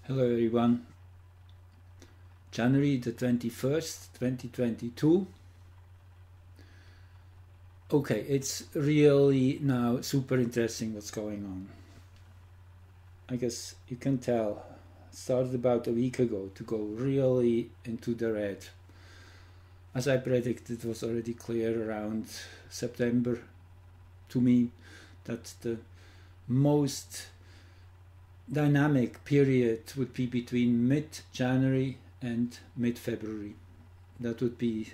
Hello everyone. January the 21st, 2022. Okay, it's really now super interesting what's going on. I guess you can tell. It started about a week ago to go really into the red. As I predicted, it was already clear around September to me that the most dynamic period would be between mid-January and mid-February. That would be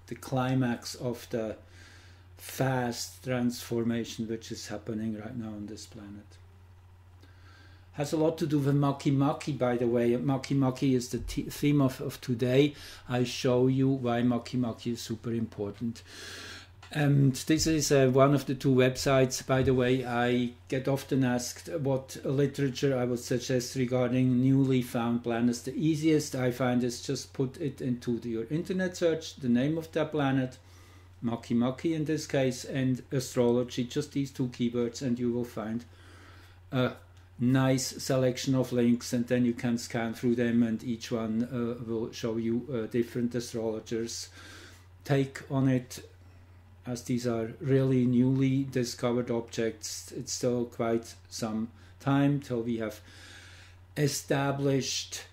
the climax of the fast transformation which is happening right now on this planet. Has a lot to do with Makimaki, by the way. Makimaki is the theme of today. I show you why Makimaki is super important. And this is one of the two websites, by the way. I get often asked what literature I would suggest regarding newly found planets. The easiest I find is just put it into your internet search, the name of that planet, Makimaki in this case, and astrology, just these two keywords, and you will find a nice selection of links, and then you can scan through them, and each one will show you different astrologers' take on it. As these are really newly discovered objects, it's still quite some time till we have established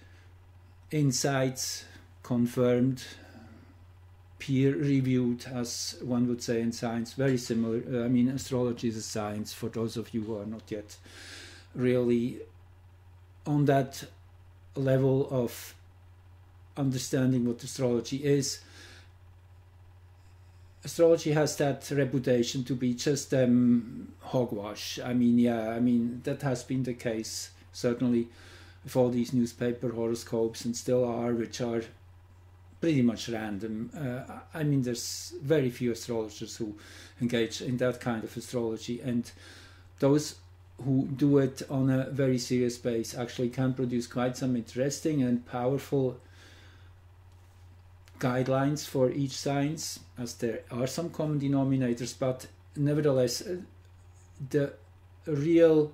insights, confirmed, peer-reviewed, as one would say in science. Very similar. I mean, astrology is a science for those of you who are not yet really on that level of understanding what astrology is. Astrology has that reputation to be just hogwash. I mean, that has been the case, certainly, with all these newspaper horoscopes, and still are, which are pretty much random. I mean, there's very few astrologers who engage in that kind of astrology, and those who do it on a very serious base actually can produce quite some interesting and powerful guidelines for each science, as there are some common denominators, but nevertheless the real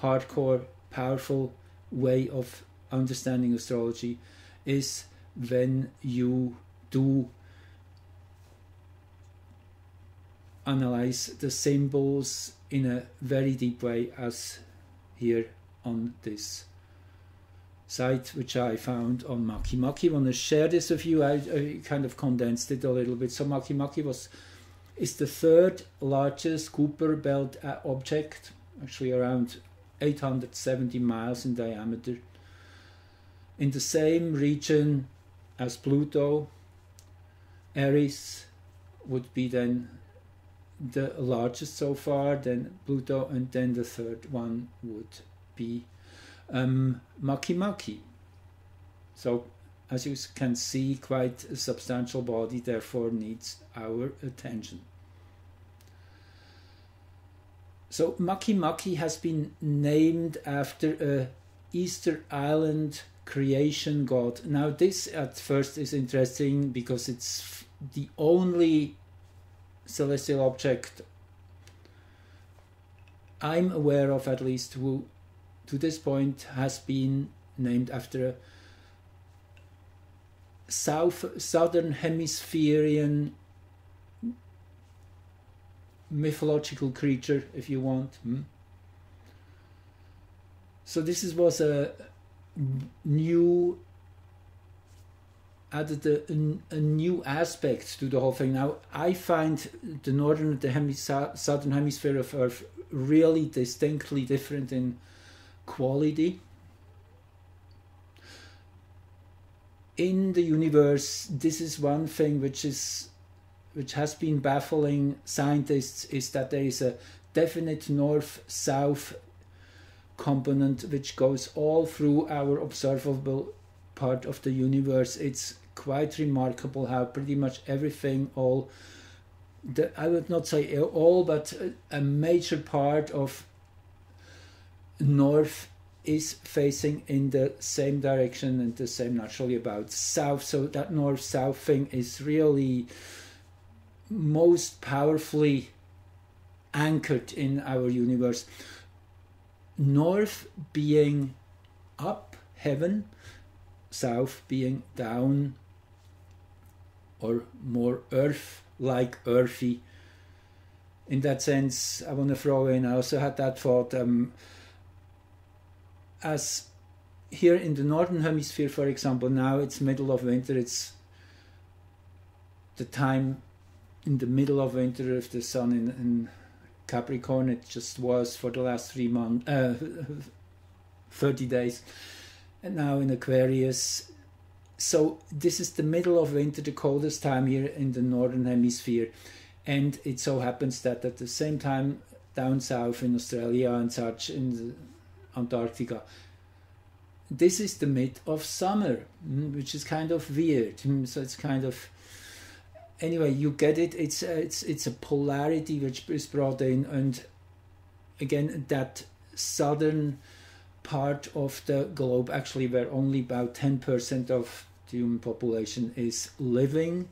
hardcore powerful way of understanding astrology is when you do analyze the symbols in a very deep way, as here on this site which I found on Makimaki. I want to share this with you. I kind of condensed it a little bit. So Makimaki is the third largest Kuiper Belt object, actually around 870 miles in diameter, in the same region as Pluto. Eris would be then the largest so far, then Pluto, and then the third one would be Makimaki. So, as you can see, quite a substantial body, therefore needs our attention. So Makimaki has been named after a Easter Island creation god. Now this at first is interesting because it's the only celestial object I'm aware of, at least, who to this point has been named after a southern hemispherian mythological creature, if you want. So this was a new, added a new aspect to the whole thing. Now I find the northern and the southern hemisphere of Earth really distinctly different in quality. In the universe, this is one thing which has been baffling scientists, is that there is a definite north-south component which goes all through our observable part of the universe. It's quite remarkable how pretty much everything, I would not say all, but a major part of north is facing in the same direction, and the same naturally about south. So that north-south thing is really most powerfully anchored in our universe. North being up, heaven, south being down or more earth-like, earthy. In that sense, I want to throw in, I also had that thought, as here in the northern hemisphere, for example, now it's middle of winter, it's the time in the middle of winter of the sun in Capricorn. It just was for the last 30 days, and now in Aquarius. So this is the middle of winter, the coldest time here in the northern hemisphere. And it so happens that at the same time down south in Australia and such, in the Antarctica, this is the mid of summer, which is kind of weird. So it's kind of, anyway, you get it. It's a polarity which is brought in, and again, that southern part of the globe, actually where only about 10% of the human population is living,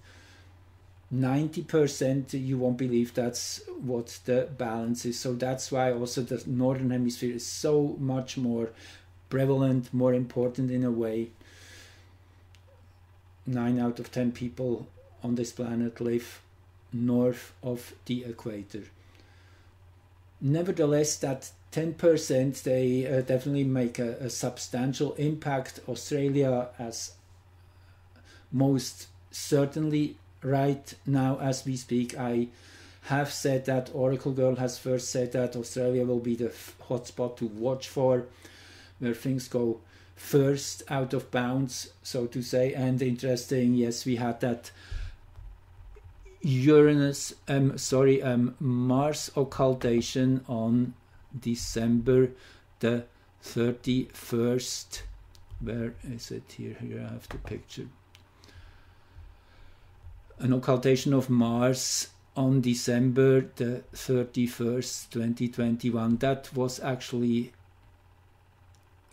90%, you won't believe that's what the balance is. So that's why also the northern hemisphere is so much more prevalent, more important in a way. 9 out of 10 people on this planet live north of the equator. Nevertheless, that 10%, they definitely make a substantial impact. Australia, as most certainly right now as we speak. I have said that, Oracle Girl has first said that Australia will be the hotspot to watch for, where things go first out of bounds, so to say. And interesting, yes, we had that Mars occultation on December the 31st. Where is it? Here I have the picture. An occultation of Mars on December the 31st, 2021. That was actually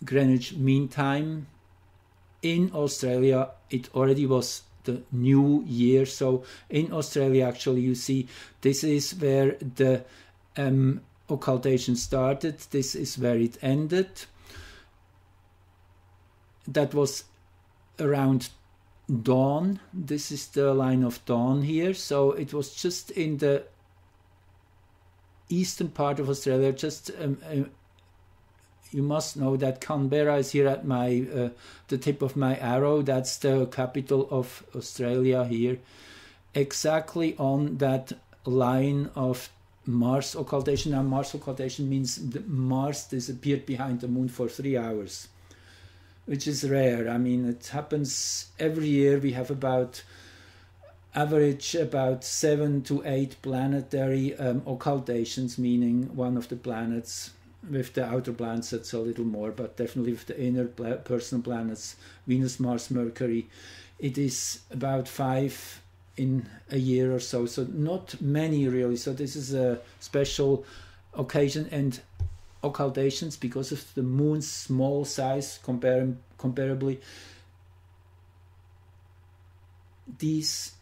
Greenwich Mean Time. In Australia, it already was the new year. So in Australia, actually, you see, this is where the occultation started. This is where it ended. That was around dawn. This is the line of dawn here. So it was just in the eastern part of Australia. Just you must know that Canberra is here at my the tip of my arrow. That's the capital of Australia here, exactly on that line of Mars occultation. Now, Mars occultation means Mars disappeared behind the moon for 3 hours, which is rare. I mean, it happens every year. We have average about 7 to 8 planetary occultations, meaning one of the planets. With the outer planets, that's a little more, but definitely with the inner personal planets, Venus, Mars, Mercury, it is about 5 in a year or so. So not many really. So this is a special occasion, and occultations, because of the moon's small size comparably, these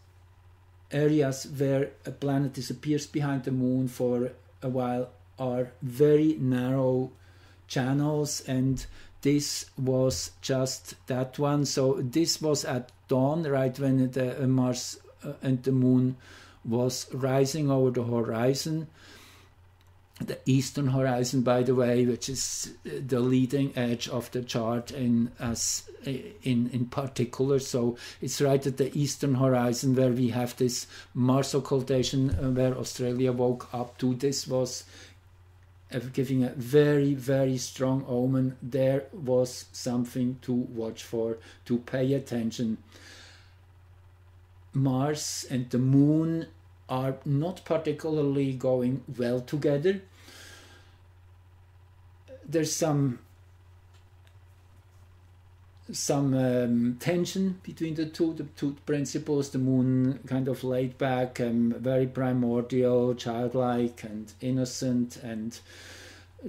areas where a planet disappears behind the moon for a while are very narrow channels, and this was just that one. So this was at dawn, right when the Mars and the moon was rising over the horizon, the eastern horizon, by the way, which is the leading edge of the chart in particular. So it's right at the eastern horizon where we have this Mars occultation, where Australia woke up to. This was giving a very, very strong omen. There was something to watch for, to pay attention. Mars and the moon are not particularly going well together. There's some tension between the two principles. The moon kind of laid back, very primordial, childlike and innocent, and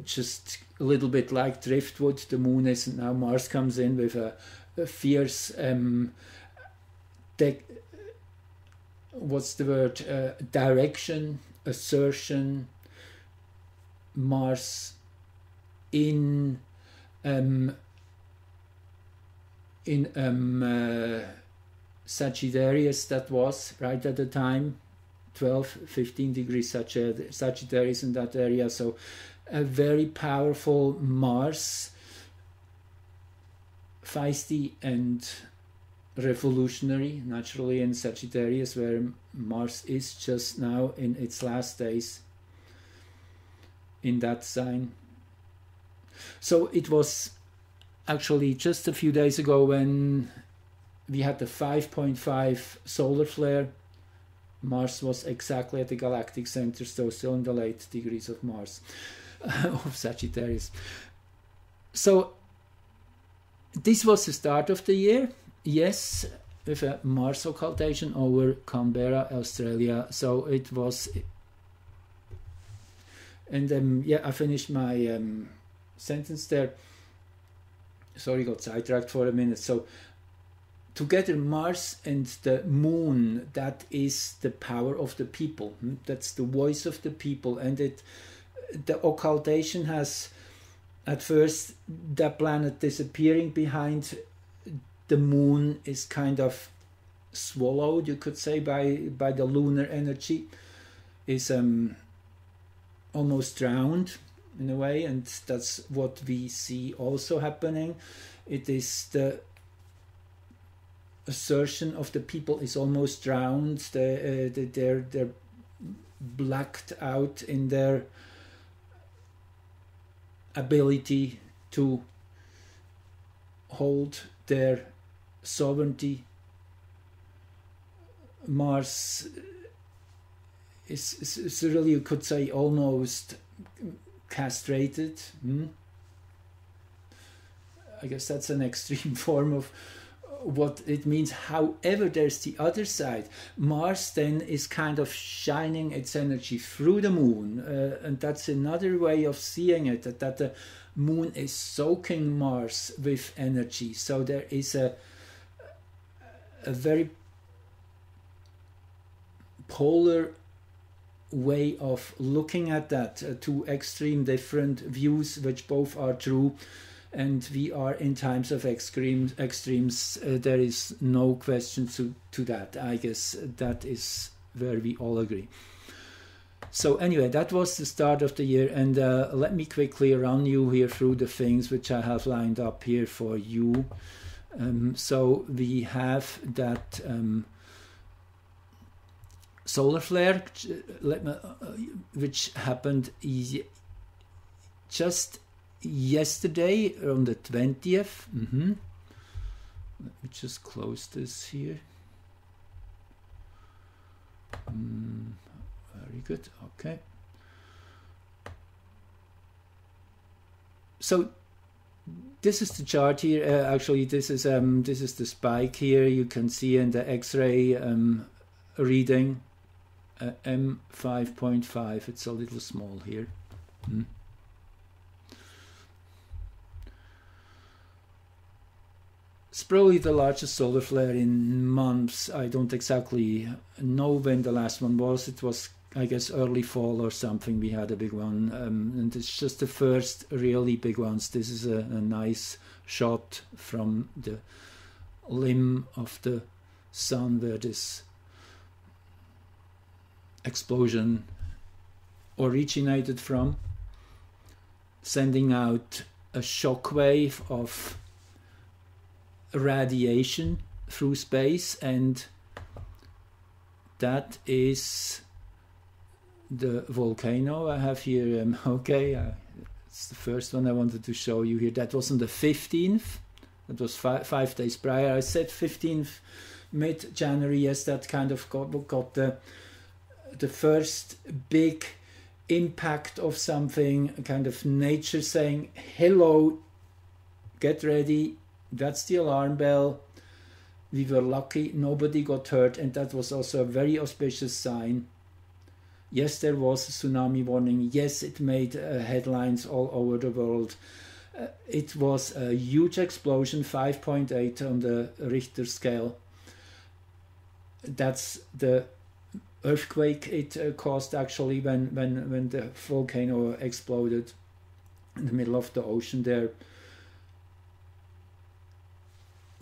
just a little bit like driftwood. The moon is, now Mars comes in with a fierce direction, assertion. Mars in in Sagittarius, that was right at the time, 12-15 degrees Sagittarius in that area. So a very powerful Mars, feisty and revolutionary, naturally in Sagittarius, where Mars is just now in its last days in that sign. So it was actually just a few days ago when we had the 5.5 solar flare. Mars was exactly at the galactic center, so still in the late degrees of Mars, of Sagittarius. So this was the start of the year, yes, with a Mars occultation over Canberra, Australia. So it was, and yeah, I finished my sentence there. Sorry, got sidetracked for a minute. So together, Mars and the Moon, that is the power of the people. That's the voice of the people. And the occultation has, at first, the planet disappearing behind the Moon is kind of swallowed, you could say, by the lunar energy, is almost drowned in a way, and that's what we see also happening. It is the assertion of the people is almost drowned. They're blacked out in their ability to hold their sovereignty. Mars is really, you could say, almost castrated. I guess that's an extreme form of what it means. However, there's the other side. Mars then is kind of shining its energy through the Moon, and that's another way of seeing it, that the Moon is soaking Mars with energy. So there is a very polar way of looking at that, two extreme different views, which both are true. And we are in times of extremes. There is no question to that. I guess that is where we all agree. So anyway, that was the start of the year. And let me quickly run you here through the things which I have lined up here for you. So we have that solar flare, which happened just yesterday on the 20th. Let me just close this here. Very good. Okay. So this is the chart here. Actually, this is the spike here. You can see in the X-ray reading M5.5. It's a little small here. It's probably the largest solar flare in months. I don't exactly know when the last one was. It was, I guess, early fall or something. We had a big one, and it's just the first really big ones. This is a nice shot from the limb of the sun where this explosion originated from, sending out a shock wave of radiation through space, and that is the volcano I have here. It's the first one I wanted to show you here. That was on the 15th. That was 5 days prior. I said 15th, mid-January. Yes, that kind of got the first big impact of something, kind of nature saying, hello, get ready. That's the alarm bell. We were lucky, nobody got hurt, and that was also a very auspicious sign. Yes, there was a tsunami warning. Yes, it made headlines all over the world. It was a huge explosion, 5.8 on the Richter scale. That's the earthquake it caused, actually, when the volcano exploded in the middle of the ocean there.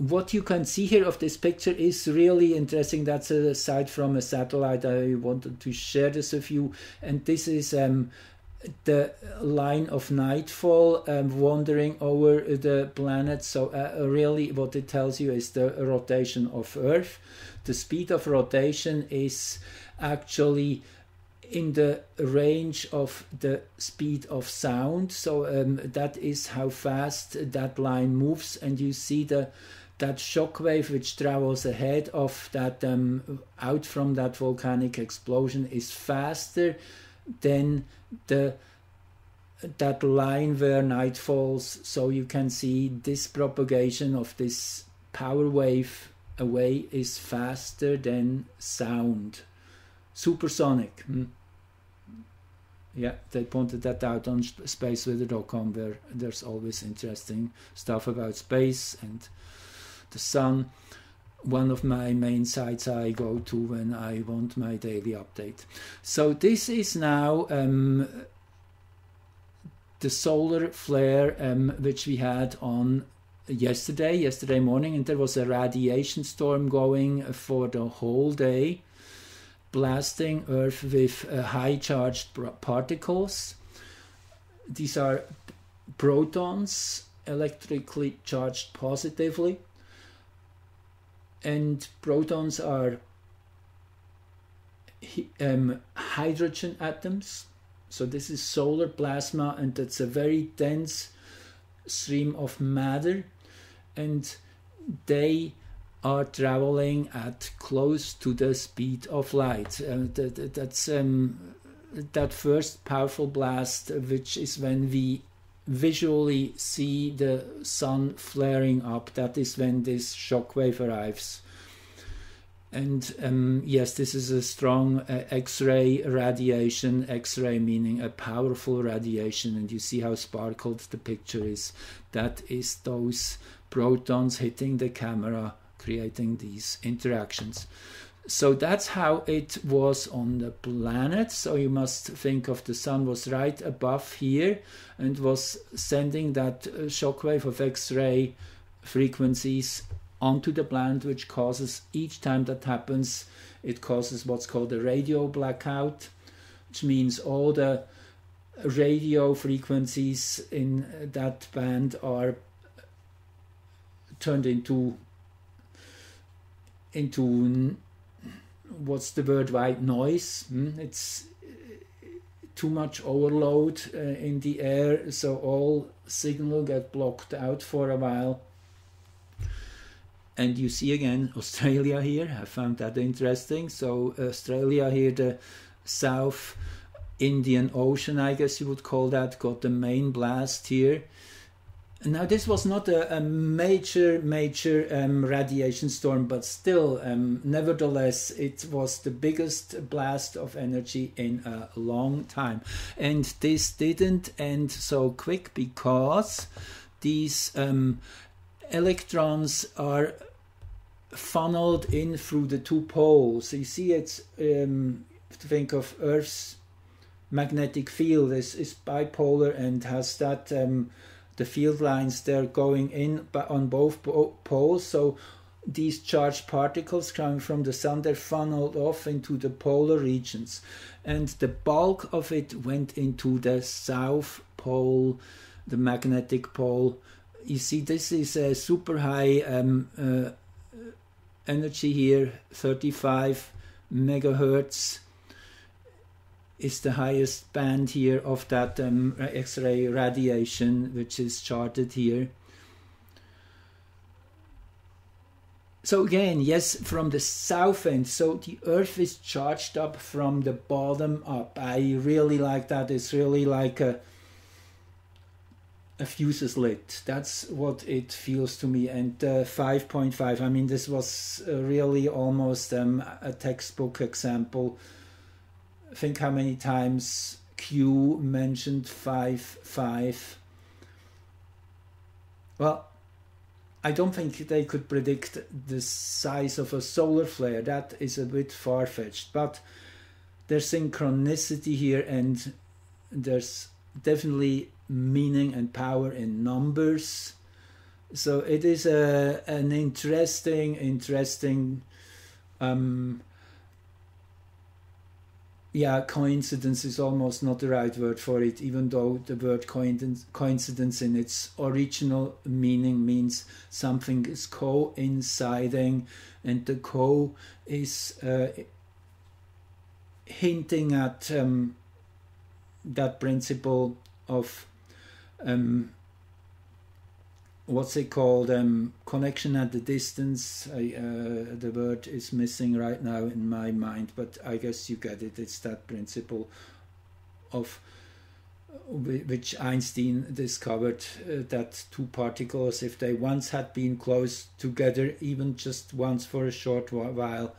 what you can see here of this picture is really interesting. That's a sight from a satellite. I wanted to share this with you. And this is the line of nightfall wandering over the planet. So really what it tells you is the rotation of Earth. The speed of rotation is actually in the range of the speed of sound. So that is how fast that line moves. And you see that shock wave which travels ahead of that out from that volcanic explosion is faster than that line where night falls. So you can see this propagation of this power wave away is faster than sound. Supersonic. Yeah, they pointed that out on spaceweather.com, where there's always interesting stuff about space and the sun. One of my main sites I go to when I want my daily update. So this is now the solar flare which we had on yesterday morning, and there was a radiation storm going for the whole day, blasting Earth with high charged particles. These are protons, electrically charged positively, and protons are hydrogen atoms. So this is solar plasma, and it's a very dense stream of matter, and they are traveling at close to the speed of light. That's that first powerful blast, which is when we visually see the sun flaring up. That is when this shockwave arrives. And yes, this is a strong X-ray radiation. X-ray meaning a powerful radiation, and you see how sparkled the picture is. That is those protons hitting the camera, creating these interactions. So that's how it was on the planet. So you must think of the sun was right above here and was sending that shockwave of X-ray frequencies onto the planet, which causes, each time that happens, it causes what's called a radio blackout, which means all the radio frequencies in that band are turned into what's the word, white noise. It's too much overload in the air, so all signal get blocked out for a while. And you see again Australia here. I found that interesting. So Australia here, the South Indian Ocean, I guess you would call that, got the main blast here. Now this was not a major radiation storm, but still, nevertheless, it was the biggest blast of energy in a long time. And this didn't end so quick, because these electrons are funneled in through the two poles. You see, it's think of Earth's magnetic field is bipolar and has that the field lines there going in on both poles. So these charged particles coming from the sun, they're funneled off into the polar regions, and the bulk of it went into the south pole, the magnetic pole. You see, this is a super high energy here. 35 megahertz is the highest band here of that X-ray radiation, which is charted here. So again, yes, from the south end, so the Earth is charged up from the bottom up. I really like that. It's really like a fuse is lit. That's what it feels to me. And 5.5, I mean, this was really almost a textbook example. Think how many times Q mentioned 5.5. Well, I don't think they could predict the size of a solar flare. That is a bit far-fetched, but there's synchronicity here, and there's definitely meaning and power in numbers. So it is an interesting coincidence is almost not the right word for it, even though the word coincidence in its original meaning means something is coinciding, and the co is hinting at that principle of what's it called, connection at the distance. The word is missing right now in my mind, but I guess you get it. It's that principle of which Einstein discovered, that two particles, if they once had been close together, even just once for a short while,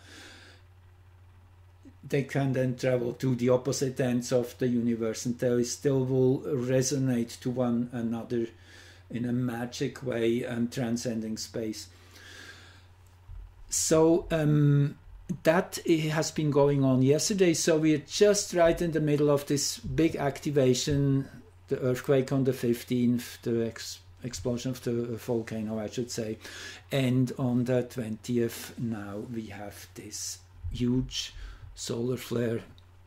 they can then travel to the opposite ends of the universe, and they still will resonate to one another in a magic way, and transcending space. So that has been going on yesterday. So we're just right in the middle of this big activation, the earthquake on the 15th, the explosion of the volcano, I should say. And on the 20th now we have this huge solar flare.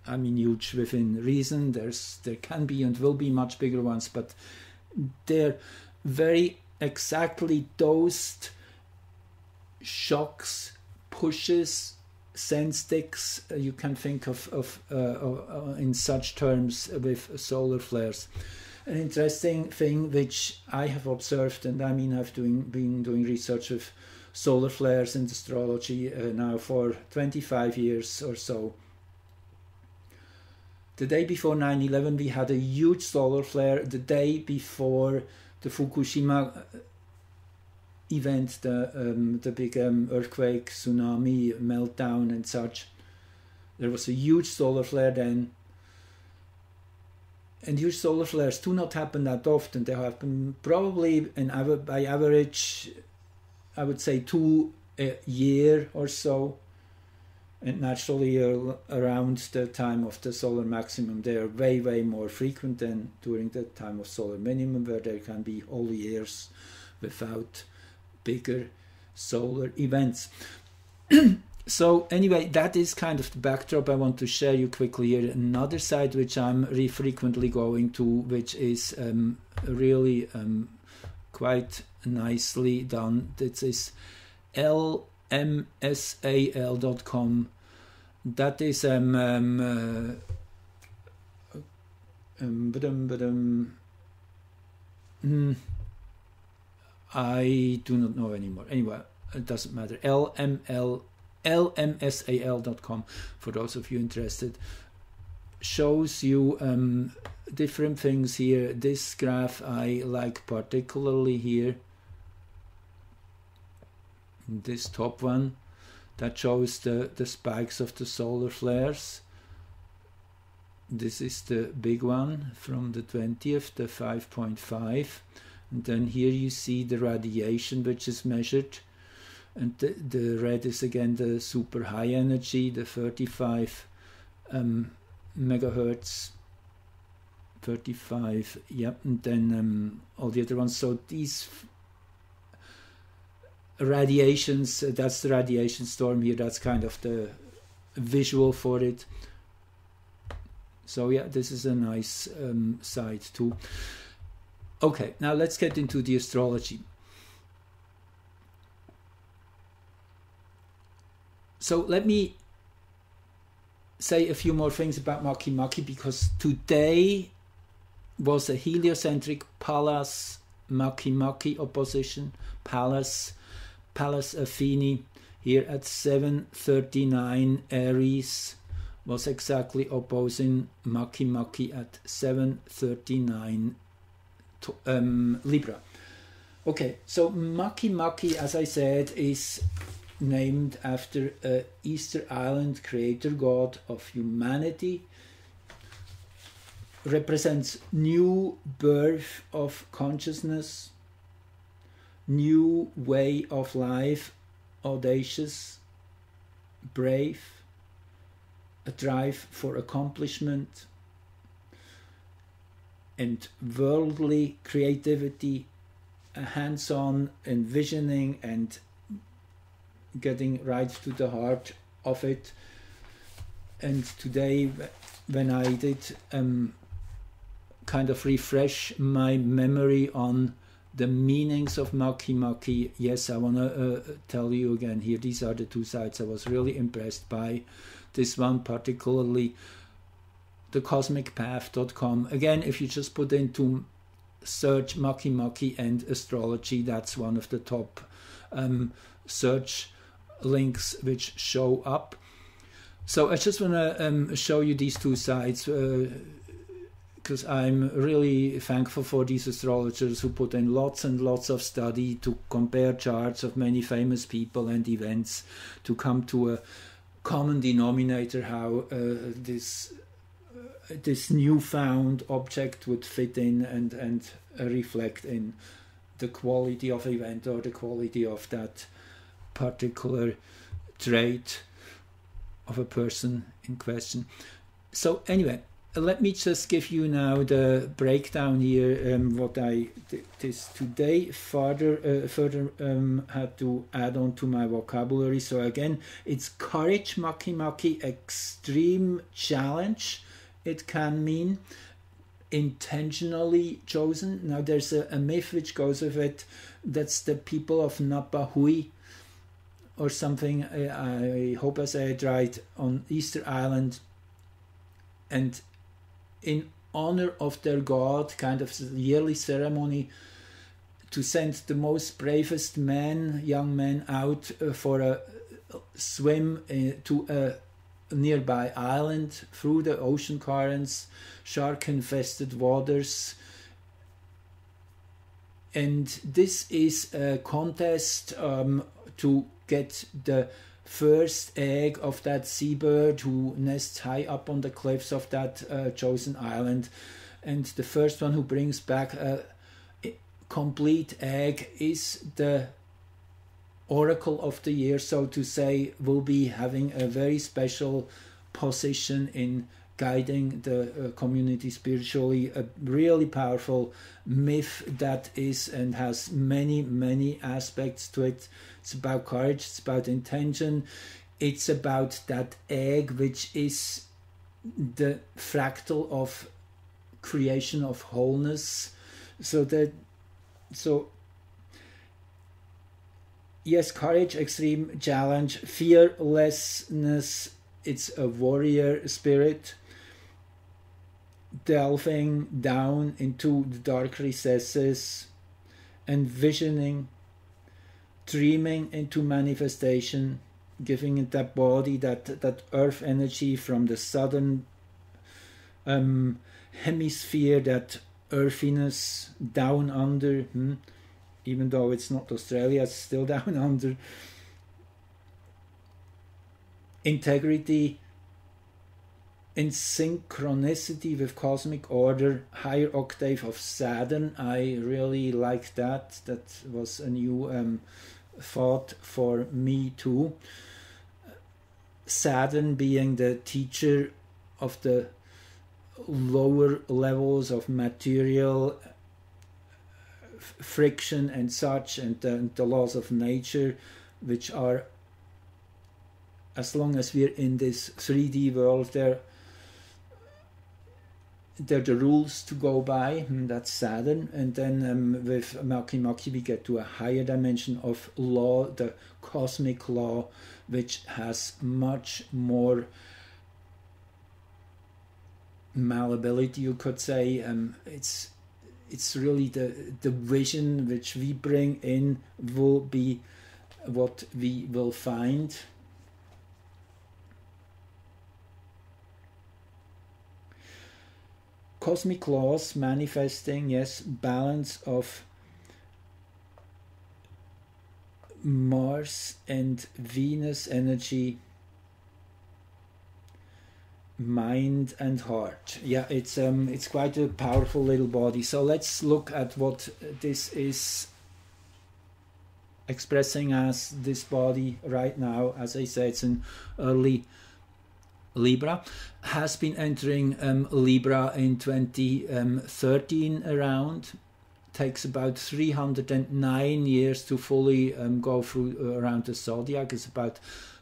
I mean, huge within reason. There can be and will be much bigger ones, but they're very exactly dosed shocks, pushes, sensticks. You can think of in such terms with solar flares. An interesting thing which I have observed, and I mean I've been doing research with solar flares in astrology now for 25 years or so. The day before 9/11 we had a huge solar flare. The day before the Fukushima event, the big earthquake, tsunami, meltdown and such, there was a huge solar flare then. And huge solar flares do not happen that often. They happen probably by average, I would say 2 a year or so. And naturally around the time of the solar maximum they are way more frequent than during the time of solar minimum, where there can be whole years without bigger solar events. So anyway, that is kind of the backdrop. I want to share you quickly here another site which I'm frequently going to, which is really quite nicely done. This is lmsal.com. That is I do not know anymore. Anyway, it doesn't matter. lmsal.com, for those of you interested, shows you different things here. This graph I like particularly here. This top one that shows the spikes of the solar flares. This is the big one from the 20th, the 5.5, and then here you see the radiation which is measured, and the red is again the super high energy, the 35 megahertz, 35, yep, and then all the other ones. So these radiations, that's the radiation storm here, that's kind of the visual for it. So yeah, this is a nice site too. Okay, now let's get into the astrology. So let me say a few more things about Makimaki, because today was a heliocentric Pallas Makimaki opposition. Pallas Affini here at 7:39 Eris was exactly opposing Makimaki at 7:39 Libra. Okay, so Makimaki, as I said, is named after a Easter Island creator god of humanity. Represents new birth of consciousness, new way of life, audacious, brave, a drive for accomplishment, and worldly creativity hands-on envisioning and getting right to the heart of it. And today, when I did kind of refresh my memory on the meanings of Makimaki, yes, I want to tell you again here, these are the two sides I was really impressed by. This one particularly, the cosmicpath.com. Again, if you just put into search Makimaki and astrology, that's one of the top search links which show up. So I just want to show you these two sides, because I'm really thankful for these astrologers who put in lots and lots of study to compare charts of many famous people and events to come to a common denominator, how this newfound object would fit in and reflect in the quality of event or the quality of that particular trait of a person in question. So anyway, let me just give you now the breakdown here, what I this today further had to add on to my vocabulary. So again, it's courage, Makimaki, extreme challenge. It can mean intentionally chosen. Now there's a myth which goes with it, that's the people of Napa Hui or something, I hope I say it right, on Easter Island, and in honor of their god, kind of yearly ceremony to send the most bravest men, young men, out for a swim to a nearby island through the ocean currents, shark-infested waters. And this is a contest to get the first egg of that seabird who nests high up on the cliffs of that chosen island. And the first one who brings back a complete egg is the oracle of the year, so to say, will be having a very special position in guiding the community spiritually. A really powerful myth that is and has many, many aspects to it. It's about courage, it's about intention, it's about that egg which is the fractal of creation of wholeness. So yes, courage, extreme challenge, fearlessness, it's a warrior spirit, delving down into the dark recesses, envisioning, dreaming into manifestation, giving it that body, that earth energy from the southern hemisphere, that earthiness down under, even though it's not Australia, it's still down under. Integrity, in synchronicity with cosmic order, higher octave of Saturn. I really like that. That was a new thought for me too. Saturn being the teacher of the lower levels of material friction and such, and the laws of nature, which are, as long as we're in this 3D world, they're the rules to go by. That's Saturn. And then with Makimaki we get to a higher dimension of law, the cosmic law, which has much more malleability, you could say. It's really the vision which we bring in will be what we will find. Cosmic laws manifesting, yes, balance of Mars and Venus energy, mind and heart. Yeah, it's quite a powerful little body. So let's look at what this is expressing as this body right now. As I said, it's an early Libra, has been entering Libra in 2013 around. takes about 309 years to fully go through around the zodiac. It's about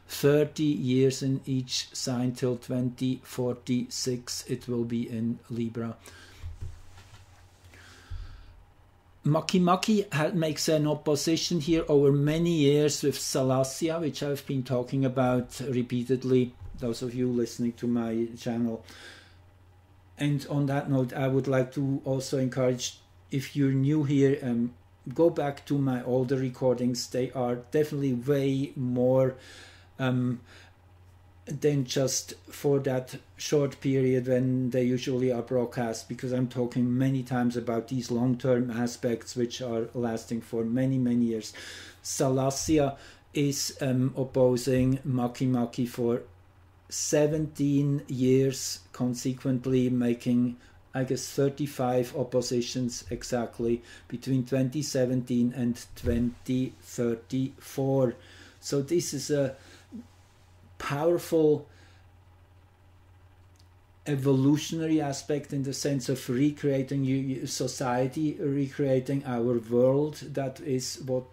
30 years in each sign till 2046 it will be in Libra. Makimaki makes an opposition here over many years with Salasya, which I've been talking about repeatedly, those of you listening to my channel. And on that note, I would like to also encourage, if you're new here, go back to my older recordings. They are definitely way more than just for that short period when they usually are broadcast, because I'm talking many times about these long-term aspects which are lasting for many, many years. Salasya is opposing Makimaki for 17 years consequently, making, I guess, 35 oppositions exactly between 2017 and 2034. So this is a powerful evolutionary aspect in the sense of recreating society, recreating our world. That is what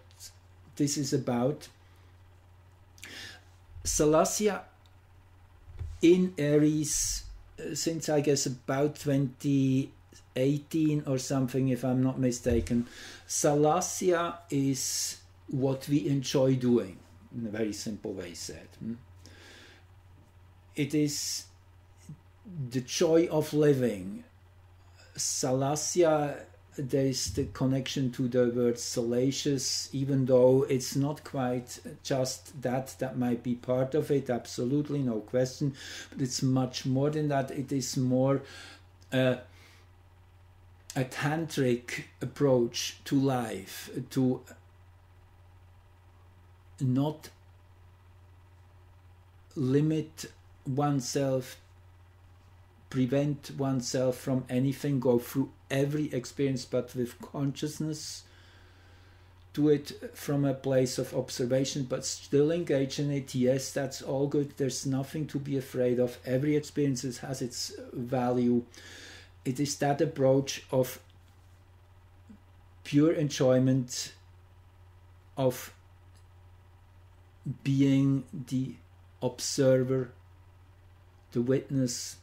this is about. Salasya in Eris since, I guess, about 2018 or something, if I'm not mistaken. Salasya is what we enjoy doing, in a very simple way said. It is the joy of living. Salasya, there is the connection to the word salacious, even though it's not quite just that. That might be part of it, absolutely, no question. But it's much more than that. It is more a tantric approach to life, to not limit oneself, prevent oneself from anything, go through every experience but with consciousness, do it from a place of observation but still engage in it. Yes, that's all good, there's nothing to be afraid of, every experience has its value. It is that approach of pure enjoyment, of being the observer, the witness.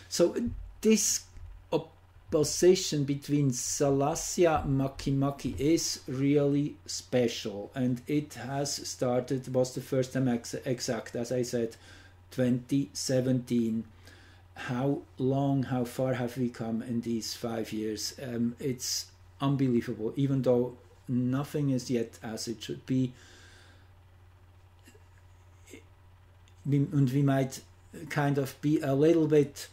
So this opposition between Salasya and Makimaki is really special, and it has started, was the first time exact, as I said, 2017. How long, how far have we come in these 5 years? It's unbelievable, even though nothing is yet as it should be. And we might kind of be a little bit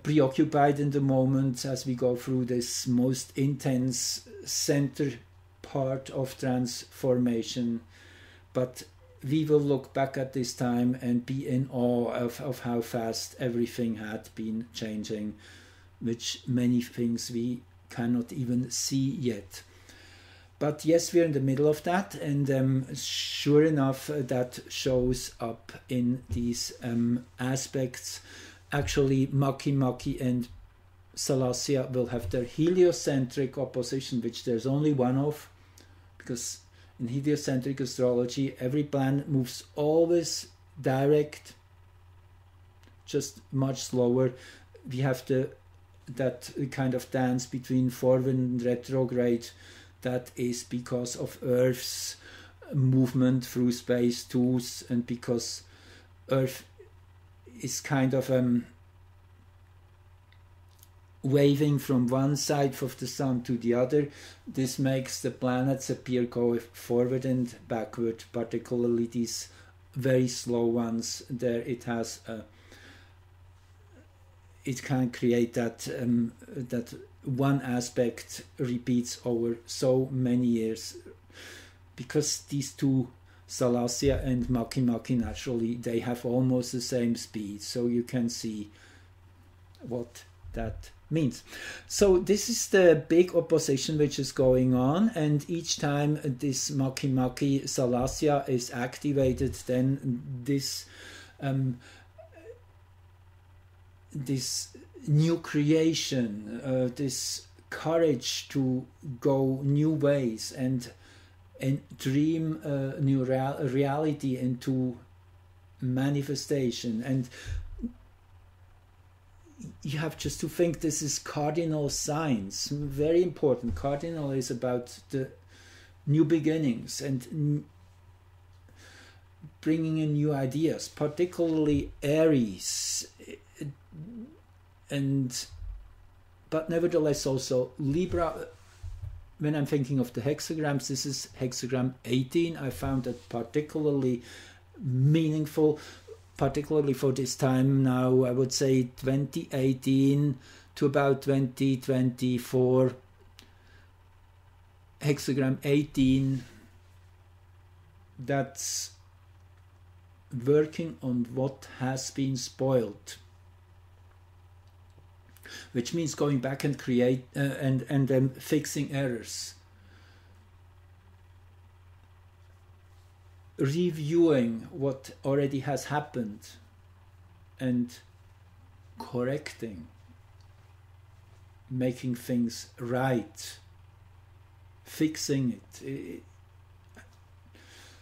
preoccupied in the moment as we go through this most intense center part of transformation, but we will look back at this time and be in awe of how fast everything had been changing, which many things we cannot even see yet. But yes, we're in the middle of that, and sure enough, that shows up in these aspects. Actually, Makimaki and Salasya will have their heliocentric opposition, which there's only one of, because in heliocentric astrology, every planet moves always direct, just much slower. We have that kind of dance between forward and retrograde. That is because of Earth's movement through space too, and because Earth is kind of waving from one side of the sun to the other. This makes the planets appear go forward and backward, particularly these very slow ones. There it has it can create that that one aspect repeats over so many years, because these two, Salasya and Makimaki, naturally they have almost the same speed, so you can see what that means. So this is the big opposition which is going on, and each time this Makimaki Salasya is activated, then this this new creation, this courage to go new ways and dream a new reality into manifestation. And you have just to think this is cardinal signs, very important. Cardinal is about the new beginnings and bringing in new ideas, particularly Aries, but nevertheless also Libra. When I'm thinking of the hexagrams, this is hexagram 18. I found that particularly meaningful, particularly for this time now, I would say 2018 to about 2024. Hexagram 18, that's working on what has been spoiled, which means going back and create and then fixing errors, reviewing what already has happened and correcting, making things right, fixing it.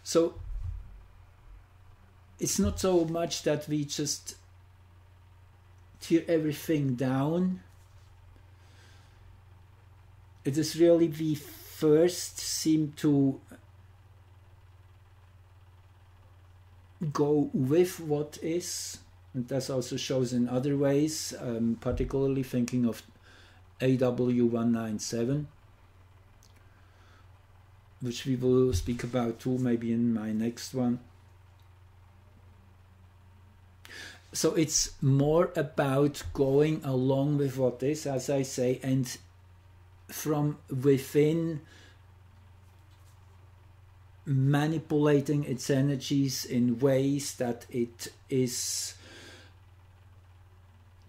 So it's not so much that we just tear everything down. It is really we first seem to go with what is, and that also shows in other ways, particularly thinking of AW197, which we will speak about too, maybe in my next one. So it's more about going along with what is, as I say, and from within manipulating its energies in ways that it is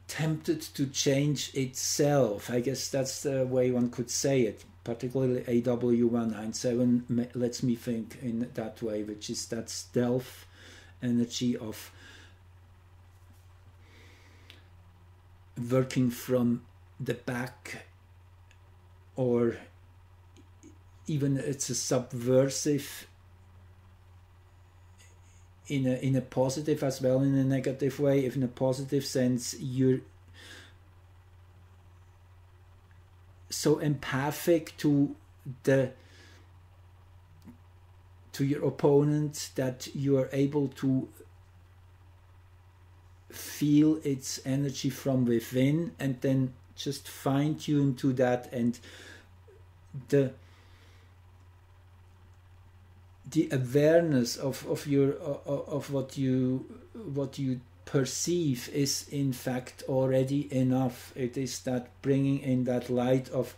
tempted to change itself. I guess that's the way one could say it. Particularly AW197 lets me think in that way, which is that stealth energy of working from the back, or even it's a subversive in a positive as well, in a negative way. If in a positive sense you're so empathic to your opponent that you are able to feel its energy from within and then just fine-tune to that, and the awareness of what you perceive is in fact already enough. It is that bringing in that light of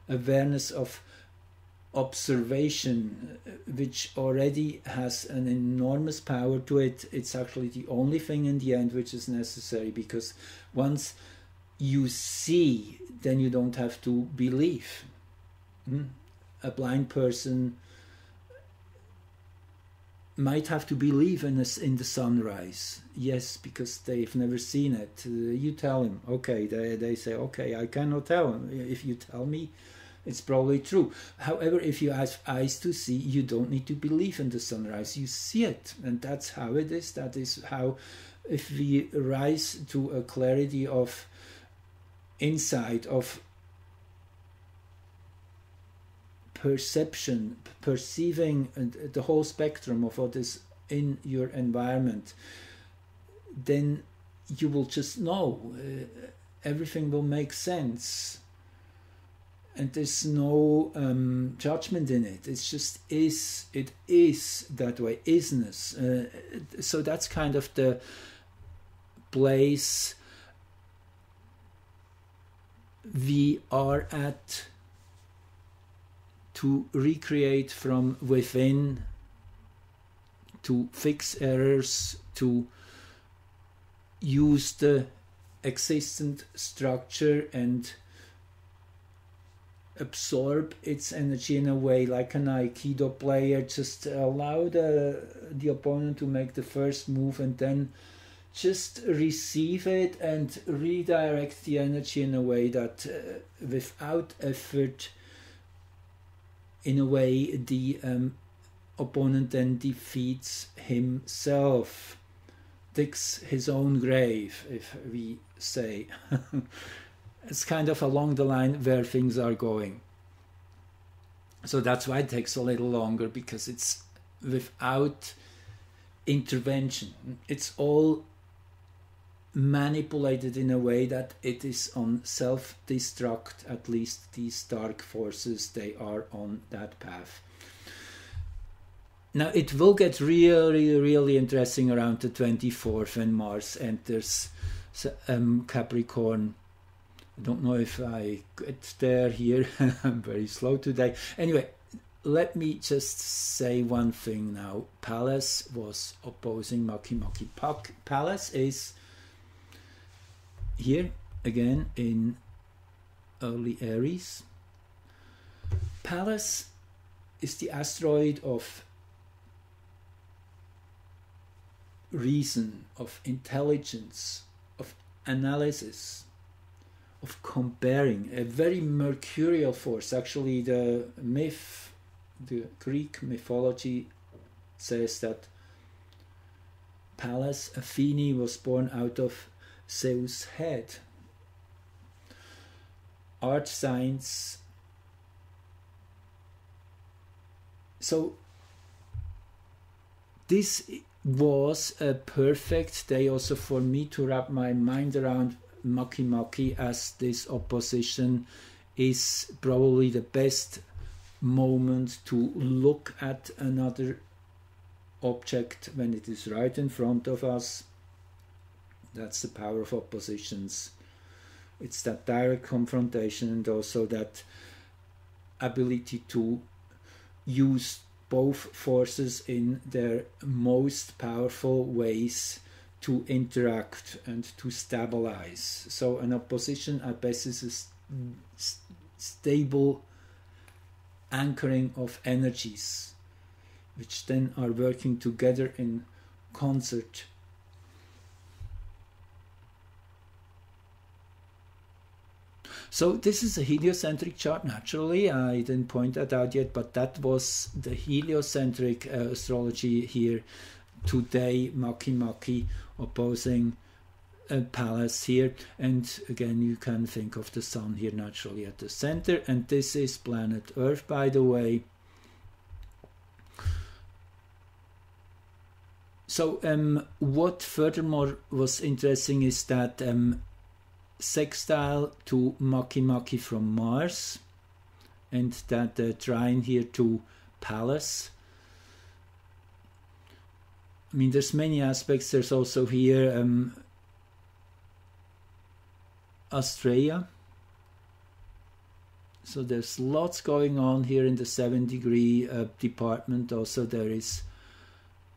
awareness of observation, which already has an enormous power to it. It's actually the only thing in the end which is necessary, because once you see, then you don't have to believe. A blind person might have to believe in the sunrise, yes, because they've never seen it. You tell him, okay, they say, okay, I cannot tell him. If you tell me, it's probably true. However, if you have eyes to see, you don't need to believe in the sunrise. You see it, and that's how it is. That is how, if we rise to a clarity of insight, of perception, perceiving the whole spectrum of what is in your environment, then you will just know. Everything will make sense. And there's no judgment in it. It's just is. It is that way. Isness. So that's kind of the place we are at, to recreate from within, to fix errors, to use the existent structure and absorb its energy in a way, like an Aikido player. Just allow the opponent to make the first move, and then just receive it and redirect the energy in a way that without effort, in a way the opponent then defeats himself, digs his own grave, if we say. It's kind of along the line where things are going. So that's why it takes a little longer, because it's without intervention. It's all manipulated in a way that it is on self-destruct. At least these dark forces, they are on that path. Now it will get really, really interesting around the 24th when Mars enters Capricorn. I don't know if I get there here. I'm very slow today. Anyway, let me just say one thing now. Pallas was opposing Makimaki. Pallas is here again in early Aries. Pallas is the asteroid of reason, of intelligence, of analysis, of comparing, a very mercurial force. Actually, the Greek mythology says that Pallas Athene was born out of Zeus' head. Art, science. So this was a perfect day also for me to wrap my mind around Makimaki, as this opposition is probably the best moment to look at another object when it is right in front of us. That's the power of oppositions. It's that direct confrontation, and also that ability to use both forces in their most powerful ways to interact and to stabilize. So an opposition at best is a stable anchoring of energies, which then are working together in concert. So this is a heliocentric chart. Naturally, I didn't point that out yet, but that was the heliocentric astrology here today. Makimaki opposing Pallas here, and again you can think of the Sun here naturally at the center, and this is planet Earth, by the way. So what furthermore was interesting is that sextile to Makimaki from Mars, and that trine here to Pallas. I mean, there's many aspects. There's also here Astrea. So there's lots going on here in the 7-degree department. Also there is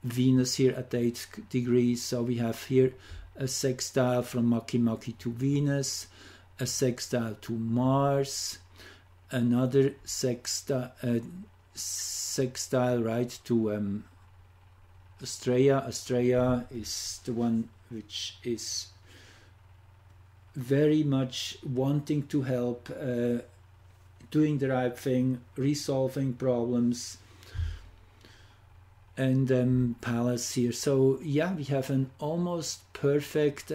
Venus here at 8 degrees. So we have here a sextile from Makimaki to Venus, a sextile to Mars, another sextile right to Astrea. Astrea is the one which is very much wanting to help, doing the right thing, resolving problems, and Pallas here. So yeah, we have an almost perfect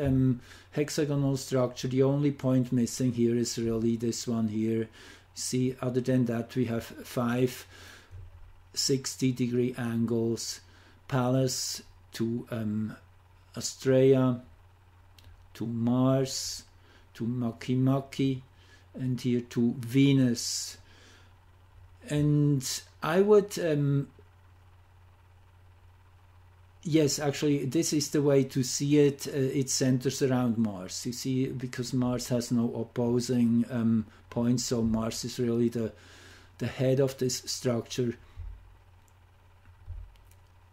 hexagonal structure. The only point missing here is really this one here. See, other than that we have 5 60-degree angles. Pallas to Astrea, to Mars, to Makimaki, and here to Venus. And I would yes, actually this is the way to see it. It centers around Mars, you see, because Mars has no opposing points, so Mars is really the head of this structure.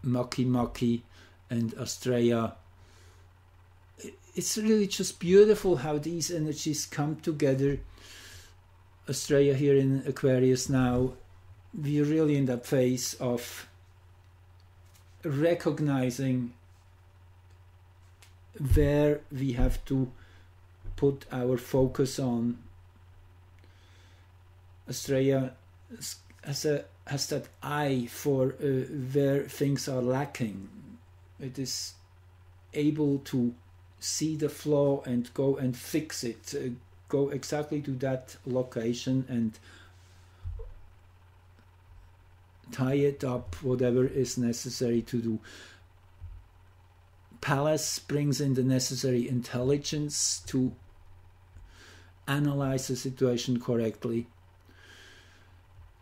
Makimaki and Astrea. It's really just beautiful how these energies come together. Astrea here in Aquarius now, we're really in that phase of recognizing where we have to put our focus on. Estrella has that eye for where things are lacking. It is able to see the flaw and go and fix it, go exactly to that location and tie it up, whatever is necessary to do. Pallas brings in the necessary intelligence to analyze the situation correctly.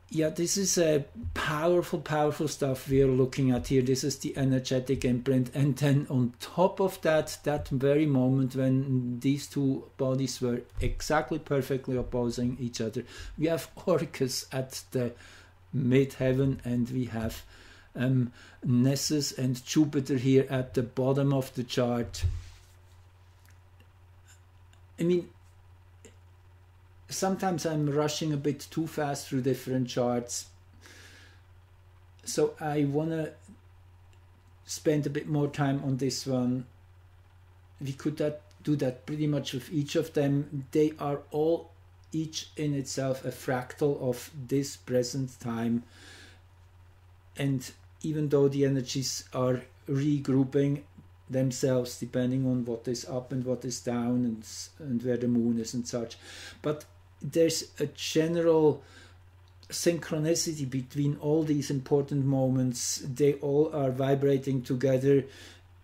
Yeah, this is a powerful stuff we are looking at here. This is the energetic imprint. And then on top of that, that very moment when these two bodies were exactly perfectly opposing each other, we have Orcus at the midheaven, and we have Nessus and Jupiter here at the bottom of the chart. I mean, sometimes I'm rushing a bit too fast through different charts, so I want to spend a bit more time on this one. We could do that pretty much with each of them. They are all each in itself a fractal of this present time, and even though the energies are regrouping themselves depending on what is up and what is down, and where the moon is and such, but there's a general synchronicity between all these important moments. They all are vibrating together,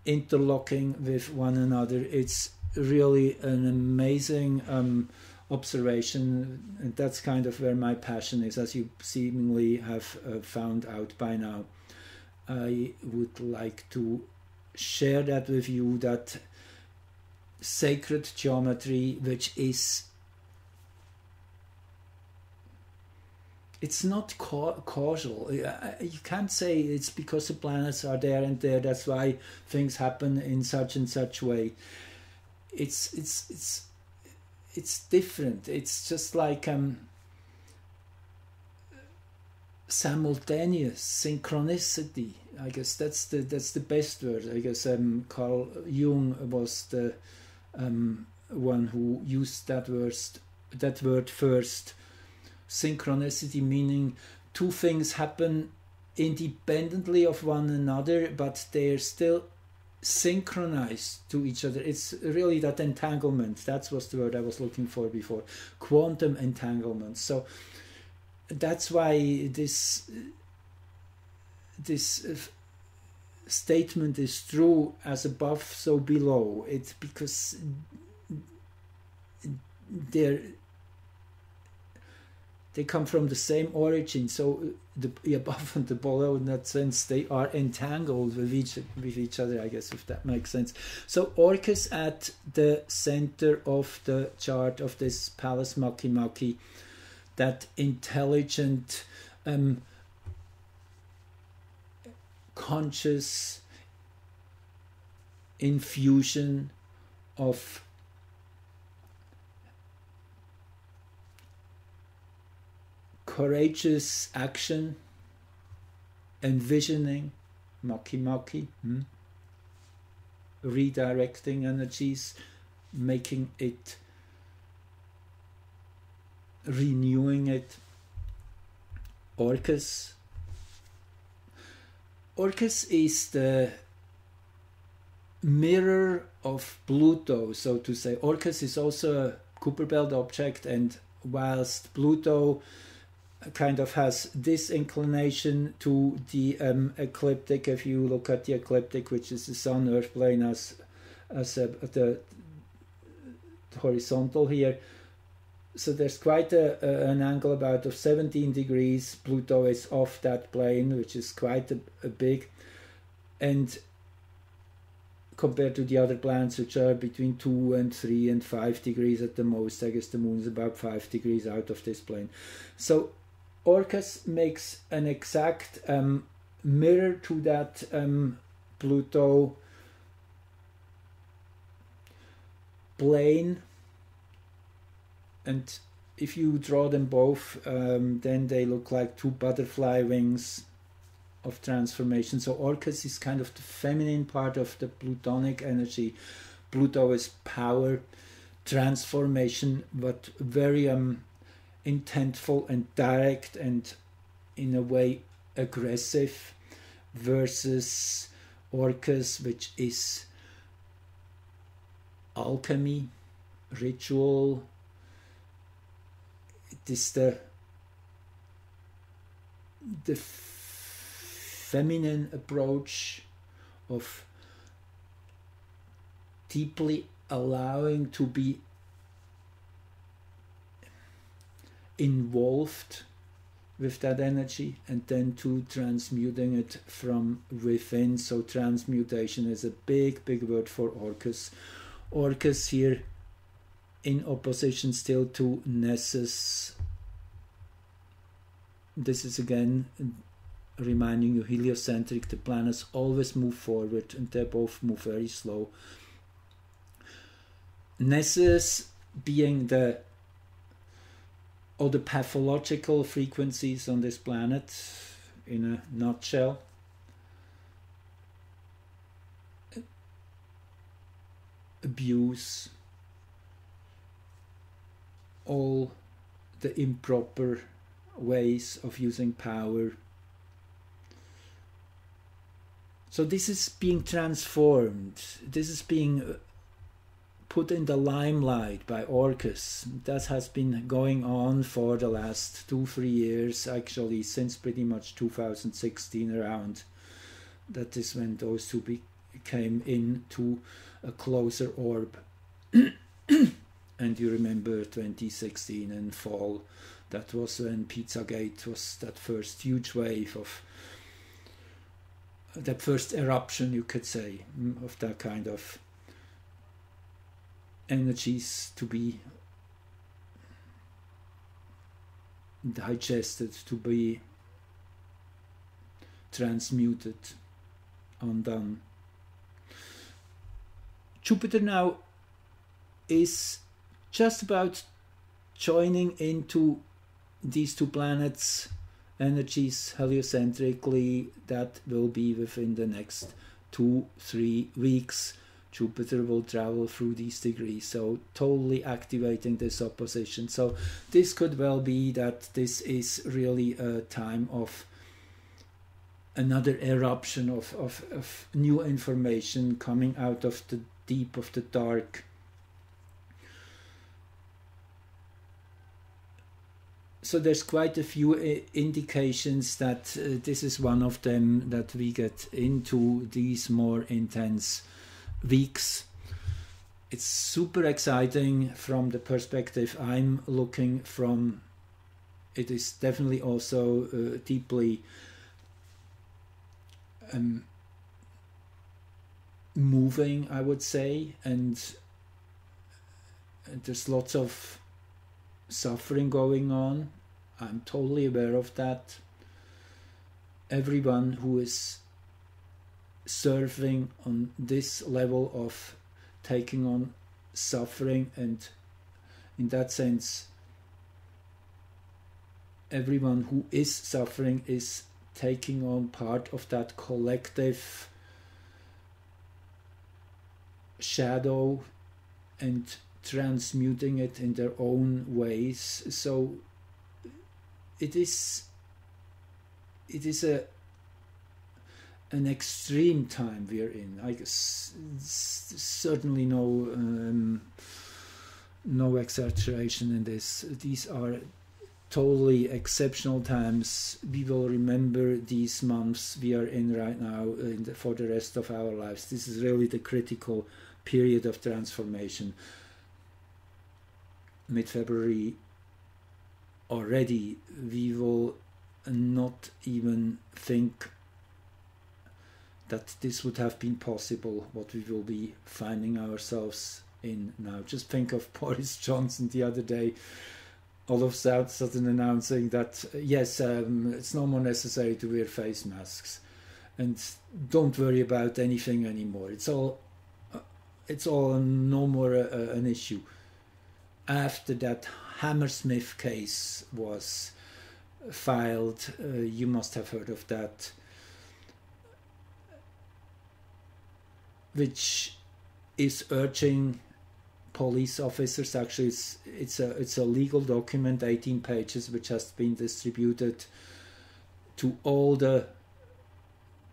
interlocking with one another. It's really an amazing observation, and that's kind of where my passion is, as you seemingly have found out by now. I would like to share that with you, that sacred geometry, which is, it's not causal. You can't say it's because the planets are there and there, that's why things happen in such and such way. It's different. It's just like simultaneous synchronicity. I guess that's the best word. I guess Carl Jung was the one who used that word first. Synchronicity, meaning two things happen independently of one another, but they're still synchronized to each other. It's really that entanglement. That was the word I was looking for before. Quantum entanglement. So that's why this statement is true, as above, so below. It's because they come from the same origin, so the above and the below, in that sense, they are entangled with each other, I guess, if that makes sense. So Orcus at the center of the chart of this Pallas Makimaki, that intelligent, conscious infusion of courageous action, envisioning, Makimaki, redirecting energies, making it, renewing it. Orcus is the mirror of Pluto, so to say. Orcus is also a Kuiper Belt object, and whilst Pluto kind of has this inclination to the ecliptic, if you look at the ecliptic, which is the Sun-Earth plane as the horizontal here, so there's quite an angle about of 17 degrees. Pluto is off that plane, which is quite a big, and compared to the other planets, which are between 2 and 3 and 5 degrees at the most. I guess the moon is about 5 degrees out of this plane. So Orcus makes an exact mirror to that Pluto plane, and if you draw them both, then they look like two butterfly wings of transformation. So Orcus is kind of the feminine part of the Plutonic energy, Pluto is power, transformation, but very intentful and direct and in a way aggressive, versus Orcus, which is alchemy, ritual. It is the feminine approach of deeply allowing to be involved with that energy and then to transmuting it from within. So transmutation is a big word for Orcus. Orcus here in opposition still to Nessus. This is again reminding you, heliocentric, the planets always move forward and they both move very slow. Nessus being the pathological frequencies on this planet in a nutshell. Abuse, all the improper ways of using power. So this is being transformed. This is being put in the limelight by Orcus. That has been going on for the last 2-3 years, actually since pretty much 2016 around. That is when those two came into a closer orb. And you remember 2016 in fall, that was when Pizzagate was that first huge wave of that first eruption, you could say, of that kind of energies to be digested, to be transmuted, undone. Jupiter now is just about joining into these two planets' energies heliocentrically. That will be within the next 2-3 weeks. Jupiter will travel through these degrees, so totally activating this opposition. So this could well be that this is really a time of another eruption of new information coming out of the deep of the dark. So there's quite a few indications that this is one of them, that we get into these more intense weeks. It's super exciting from the perspective I'm looking from. It is definitely also deeply moving, I would say, and there's lots of suffering going on. I'm totally aware of that. Everyone who is surfing on this level of taking on suffering, and in that sense everyone who is suffering is taking on part of that collective shadow and transmuting it in their own ways. So it is an extreme time we're in. I guess certainly no exaggeration in this. These are totally exceptional times. We will remember these months we are in right now for the rest of our lives. This is really the critical period of transformation. Mid-February already, we will not even think that this would have been possible, what we will be finding ourselves in now. Just think of Boris Johnson the other day, all of a sudden announcing that yes, it's no more necessary to wear face masks, and don't worry about anything anymore. It's all no more an issue. After that Hammersmith case was filed, you must have heard of that, which is urging police officers, actually it's a legal document, 18 pages, which has been distributed to all the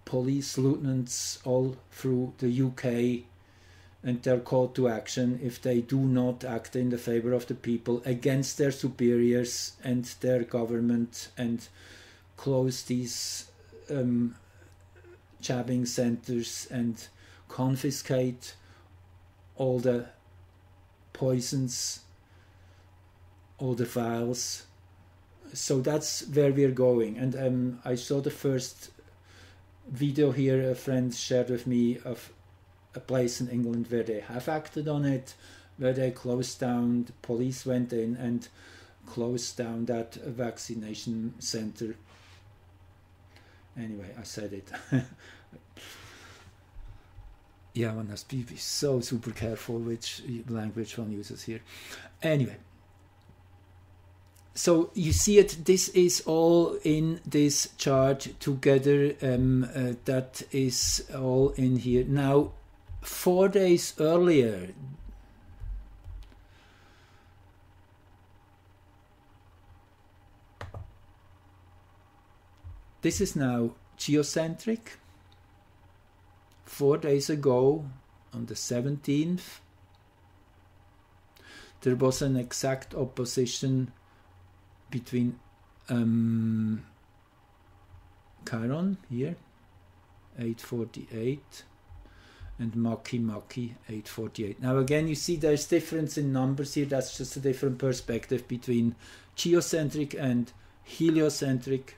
police lieutenants all through the UK, and they're called to action if they do not act in the favor of the people against their superiors and their government, and close these jabbing centers and confiscate all the poisons, all the vials. So that's where we're going. And I saw the first video here a friend shared with me of a place in England where they have acted on it, where they closed down, the police went in and closed down that vaccination center. Anyway, I said it. Yeah, one has to be so super careful which language one uses here. Anyway, so you see it, this is all in this chart together, that is all in here. Now, 4 days earlier, this is now geocentric. 4 days ago, on the 17th, there was an exact opposition between Chiron here, 848, and Makimaki, 848. Now again, you see there's difference in numbers here. That's just a different perspective between geocentric and heliocentric.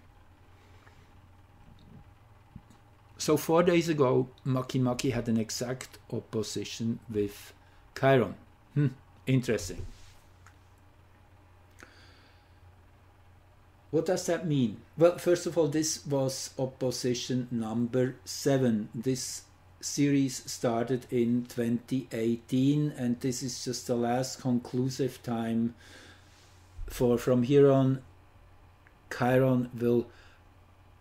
So 4 days ago, Makimaki had an exact opposition with Chiron. Interesting. What does that mean? Well, first of all, this was opposition number 7. This series started in 2018, and this is just the last conclusive time. From here on, Chiron will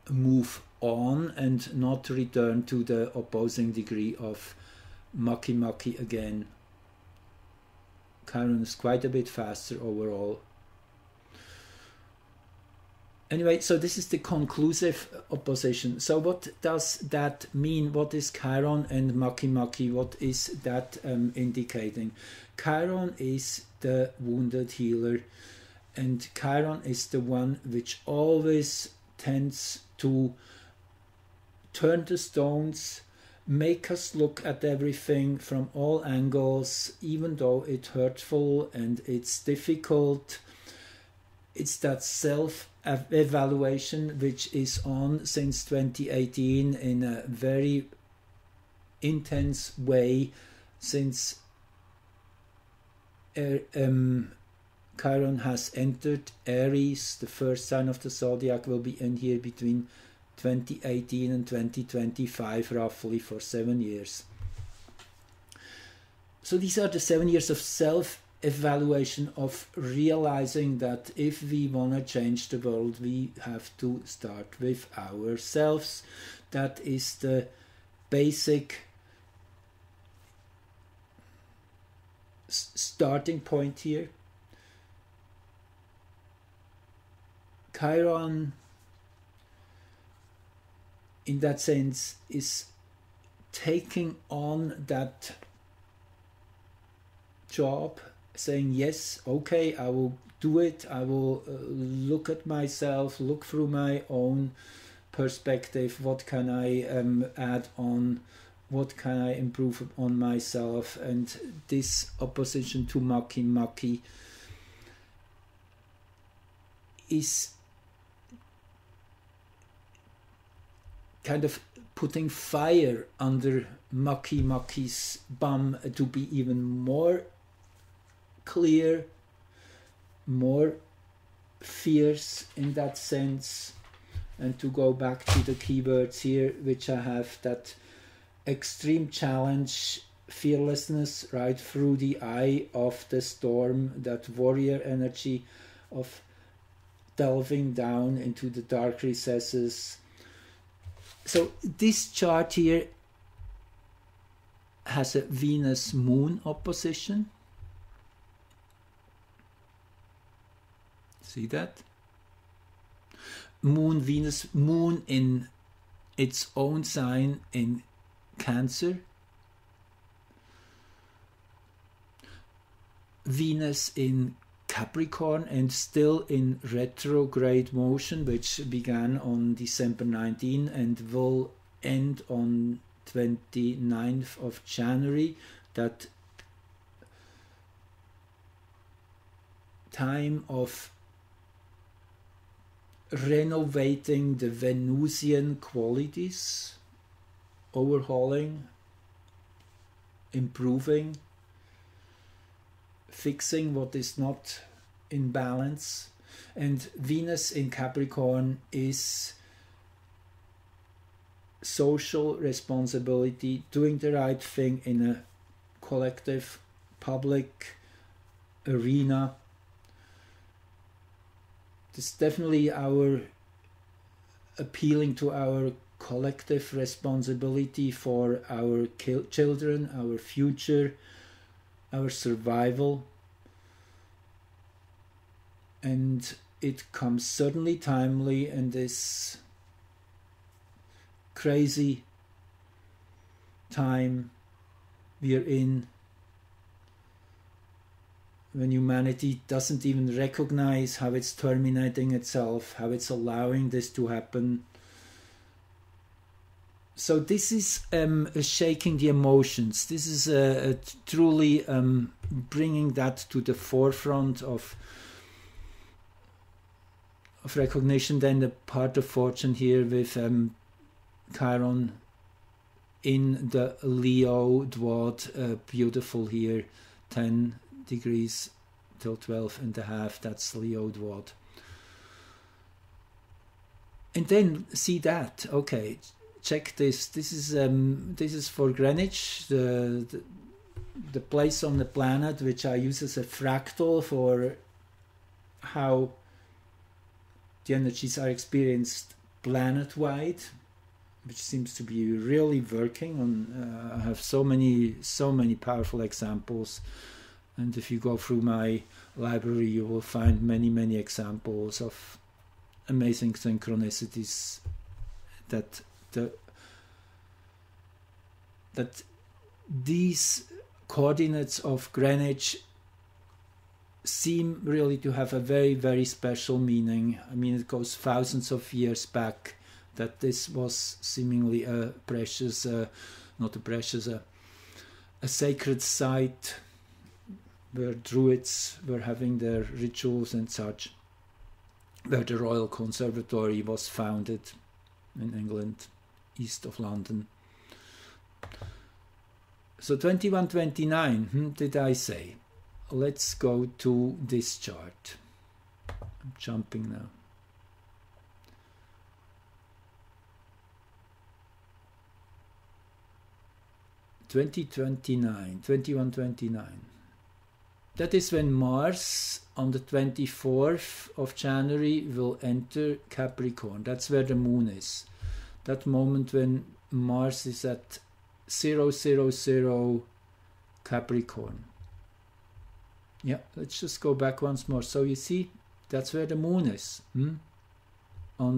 move on and not return to the opposing degree of Makimaki again. Chiron is quite a bit faster overall. Anyway, so this is the conclusive opposition. So what does that mean? What is Chiron and Makimaki? What is that indicating? Chiron is the wounded healer, and Chiron is the one which always tends to turn the stones, make us look at everything from all angles, even though it's hurtful and it's difficult. It's that self-evaluation which is on since 2018 in a very intense way, since Chiron has entered Eris. The first sign of the zodiac will be in here between 2018 and 2025, roughly, for 7 years. So these are the 7 years of self-evaluation, of realizing that if we want to change the world, we have to start with ourselves. That is the basic starting point here. Chiron, in that sense, is taking on that job, saying, yes, okay, I will do it. I will look at myself, look through my own perspective. What can I add on? What can I improve on myself? And this opposition to Makimaki is kind of putting fire under Makimaki's bum to be even more clear, more fierce in that sense. And to go back to the keywords here, which I have, that extreme challenge, fearlessness right through the eye of the storm, that warrior energy of delving down into the dark recesses. So this chart here has a Venus-Moon opposition. See that? Moon, Venus, Moon in its own sign in Cancer. Venus in Capricorn and still in retrograde motion, which began on December 19 and will end on 29th of January. That time of renovating the Venusian qualities, overhauling, improving, fixing what is not in balance. And Venus in Capricorn is social responsibility, doing the right thing in a collective, public arena. It's definitely our appealing to our collective responsibility for our children, our future, our survival. And it comes suddenly timely in this crazy time we are in, when humanity doesn't even recognize how it's terminating itself, how it's allowing this to happen. So this is shaking the emotions. This is truly bringing that to the forefront of recognition. Then the part of fortune here with Chiron in the Leo dwad, beautiful here, 10 degrees till 12.5, that's Leo dwad. And then see that, okay, check this. This is for Greenwich, the place on the planet which I use as a fractal for how the energies are experienced planet-wide, which seems to be really working on. I have so many powerful examples. And if you go through my library, you will find many examples of amazing synchronicities that these coordinates of Greenwich seem really to have a very special meaning. I mean, it goes thousands of years back that this was seemingly a precious, a sacred site where Druids were having their rituals and such, where the Royal Conservatory was founded in England, east of London. So 2129, did I say? Let's go to this chart. I'm jumping now. (2129). That is when Mars on the 24th of January will enter Capricorn. That's where the moon is. That moment when Mars is at 000 Capricorn. Yeah, let's just go back once more. So you see, that's where the moon is. On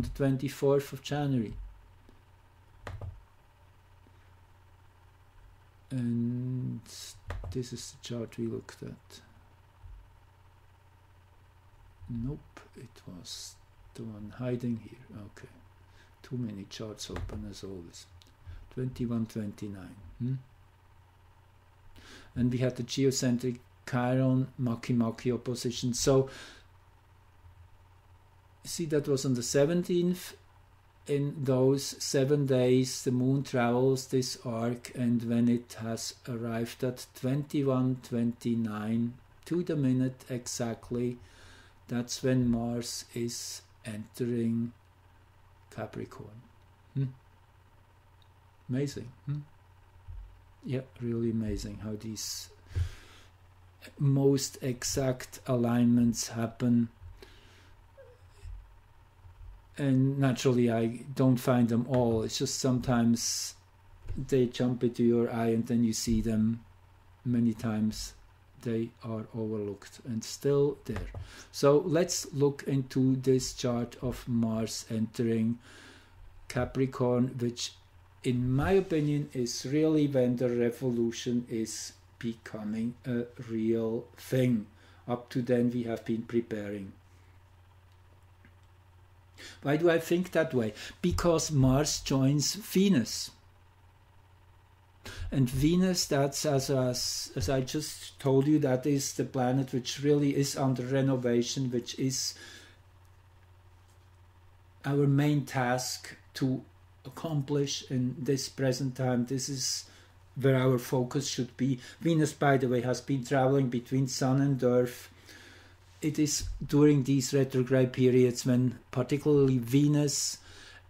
the 24th of January. And this is the chart we looked at. Nope, it was the one hiding here. Okay, too many charts open as always. 2129. And we had the geocentric Chiron Makimaki opposition. So see, that was on the 17th. In those 7 days the moon travels this arc, and when it has arrived at 2129 to the minute exactly, that's when Mars is entering Capricorn. Amazing. Yeah, really amazing how these most exact alignments happen. And naturally I don't find them all. It's just sometimes they jump into your eye and then you see them many times. They are overlooked and still there. So let's look into this chart of Mars entering Capricorn, which in my opinion is really when the revolution is becoming a real thing. Up to then we have been preparing. Why do I think that way? Because Mars joins Venus. And Venus, that's as I just told you, that is the planet which really is under renovation, which is our main task to accomplish in this present time. This is where our focus should be. Venus, by the way, has been traveling between Sun and Earth. It is during these retrograde periods when particularly Venus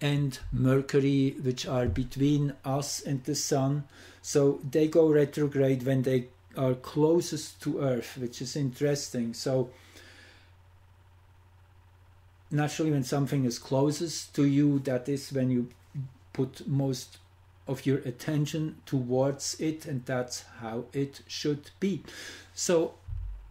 and Mercury, which are between us and the Sun, so they go retrograde when they are closest to Earth, which is interesting. So naturally, when something is closest to you, that is when you put most of your attention towards it, and that's how it should be. So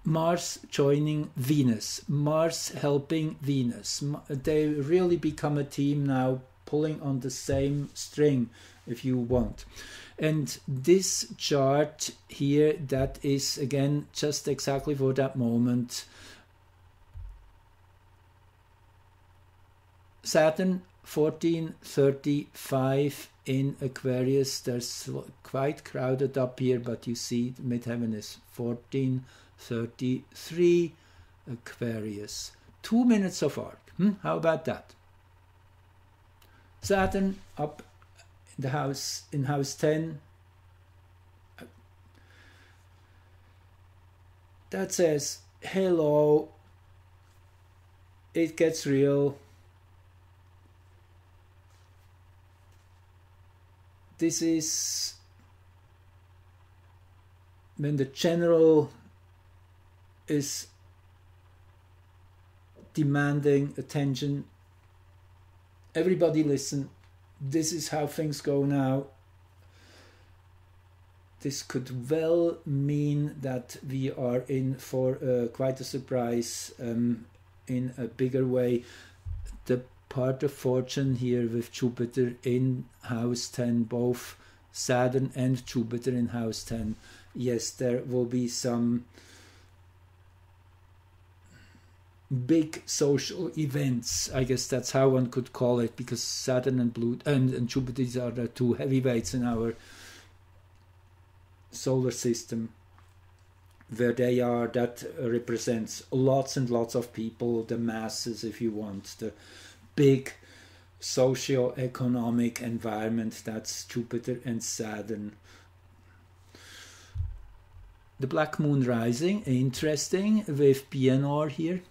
Mars joining Venus, Mars helping Venus. They really become a team now, pulling on the same string, if you want. And this chart here, that is again just exactly for that moment. Saturn 1435 in Aquarius. There's quite crowded up here, but you see midheaven is 1433 Aquarius. 2 minutes of arc. How about that? Saturn up in the house, in house 10. That says, hello, it gets real. This is when the general is demanding attention. Everybody listen. This is how things go now. This could well mean that we are in for quite a surprise in a bigger way. The part of fortune here with Jupiter in house 10, both Saturn and Jupiter in house 10. Yes, there will be some big social events. I guess that's how one could call it, because Saturn and Pluto and Jupiter are the two heavyweights in our solar system. Where they are, that represents lots and lots of people, the masses, if you want, the big socio-economic environment. That's Jupiter and Saturn. The black moon rising, interesting, with PNR here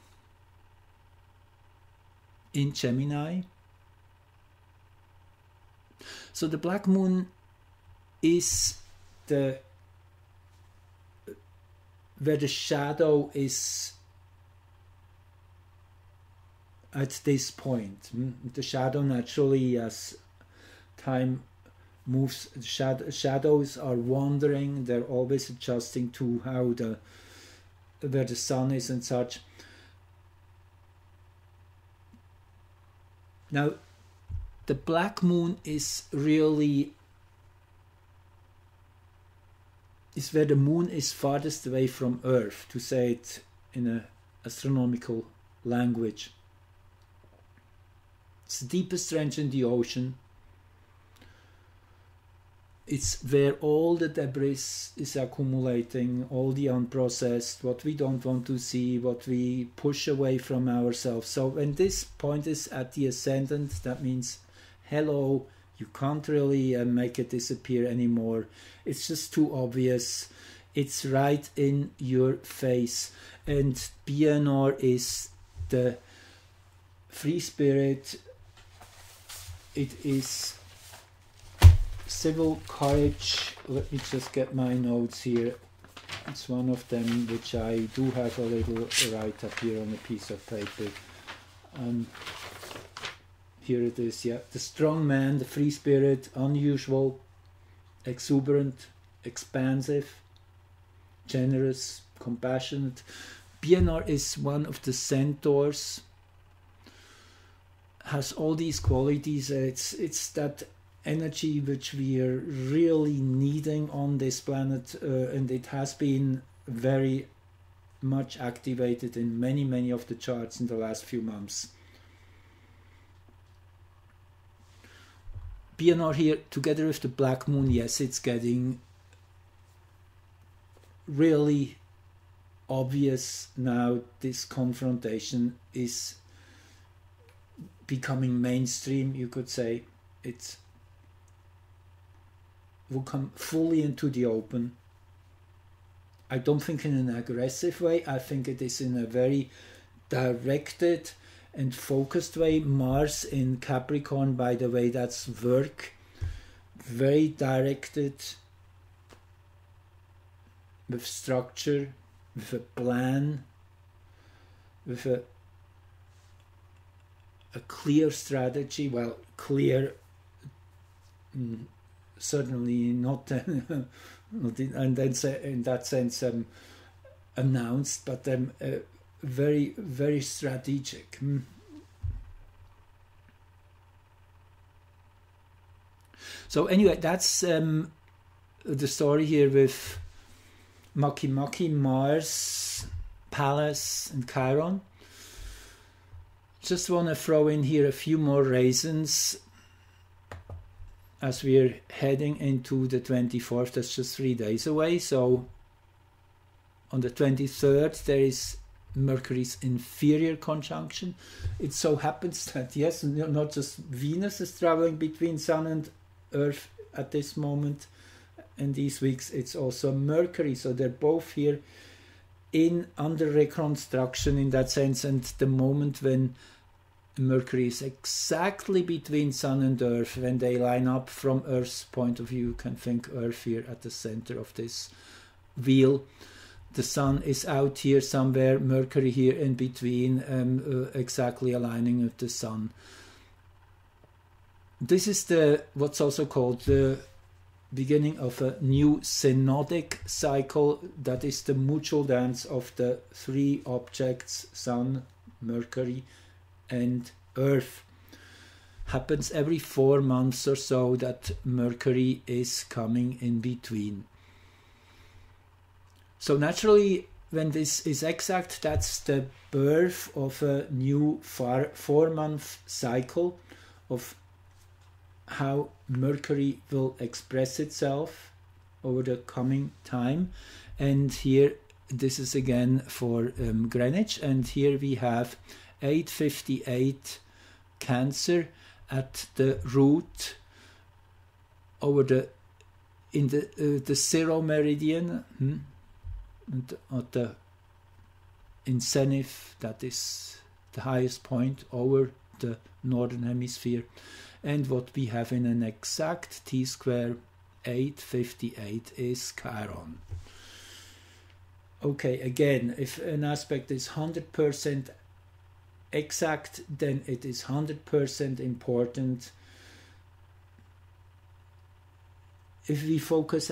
in Gemini. So the black moon is the where the shadow is at this point. The shadow, naturally, as time moves, shadows are wandering. They're always adjusting to how where the sun is and such. Now, the black moon is really is where the moon is farthest away from Earth, to say it in an astronomical language. It's the deepest trench in the ocean. It's where all the debris is accumulating, all the unprocessed, what we don't want to see, what we push away from ourselves. So when this point is at the ascendant, that means, hello, you can't really make it disappear anymore. It's just too obvious. It's right in your face. And BNR is the free spirit. It is civil courage. Let me just get my notes here. It's one of them which I do have a little write up here on a piece of paper. Here it is, yeah. The strong man, the free spirit, unusual, exuberant, expansive, generous, compassionate. BNR is one of the centaurs, has all these qualities. It's that energy which we are really needing on this planet, and it has been very much activated in many of the charts in the last few months. BNR here together with the black moon, yes, it's getting really obvious now. This confrontation is becoming mainstream, you could say. It will come fully into the open. I don't think in an aggressive way. I think it is in a very directed and focused way. Mars in Capricorn, by the way, that's work. Very directed, with structure, with a plan, with a clear strategy. Well, clear, certainly not, and then in that sense announced, but very strategic. So anyway, that's the story here with Makimaki, Mars, Pallas, and Chiron. Just want to throw in here a few more reasons as we're heading into the 24th. That's just 3 days away. So on the 23rd there is Mercury's inferior conjunction. It so happens that, yes, not just Venus is traveling between Sun and Earth at this moment in these weeks, it's also Mercury. So they're both here under reconstruction in that sense, and the moment when Mercury is exactly between Sun and Earth, when they line up from Earth's point of view, you can think Earth here at the center of this wheel. The Sun is out here somewhere, Mercury here in between, exactly aligning with the Sun. This is what's also called the beginning of a new synodic cycle. That is the mutual dance of the three objects, Sun, Mercury, and Earth. Happens every 4 months or so that Mercury is coming in between. So naturally, when this is exact, that's the birth of a new 4-month cycle of how Mercury will express itself over the coming time. And here, this is again for Greenwich, and here we have 8:58 Cancer at the root over in the 0 meridian, and at in zenith, that is the highest point over the northern hemisphere. And what we have in an exact T-square 8:58 is Chiron. Okay, again, if an aspect is 100% exact, then it is 100% important. If we focus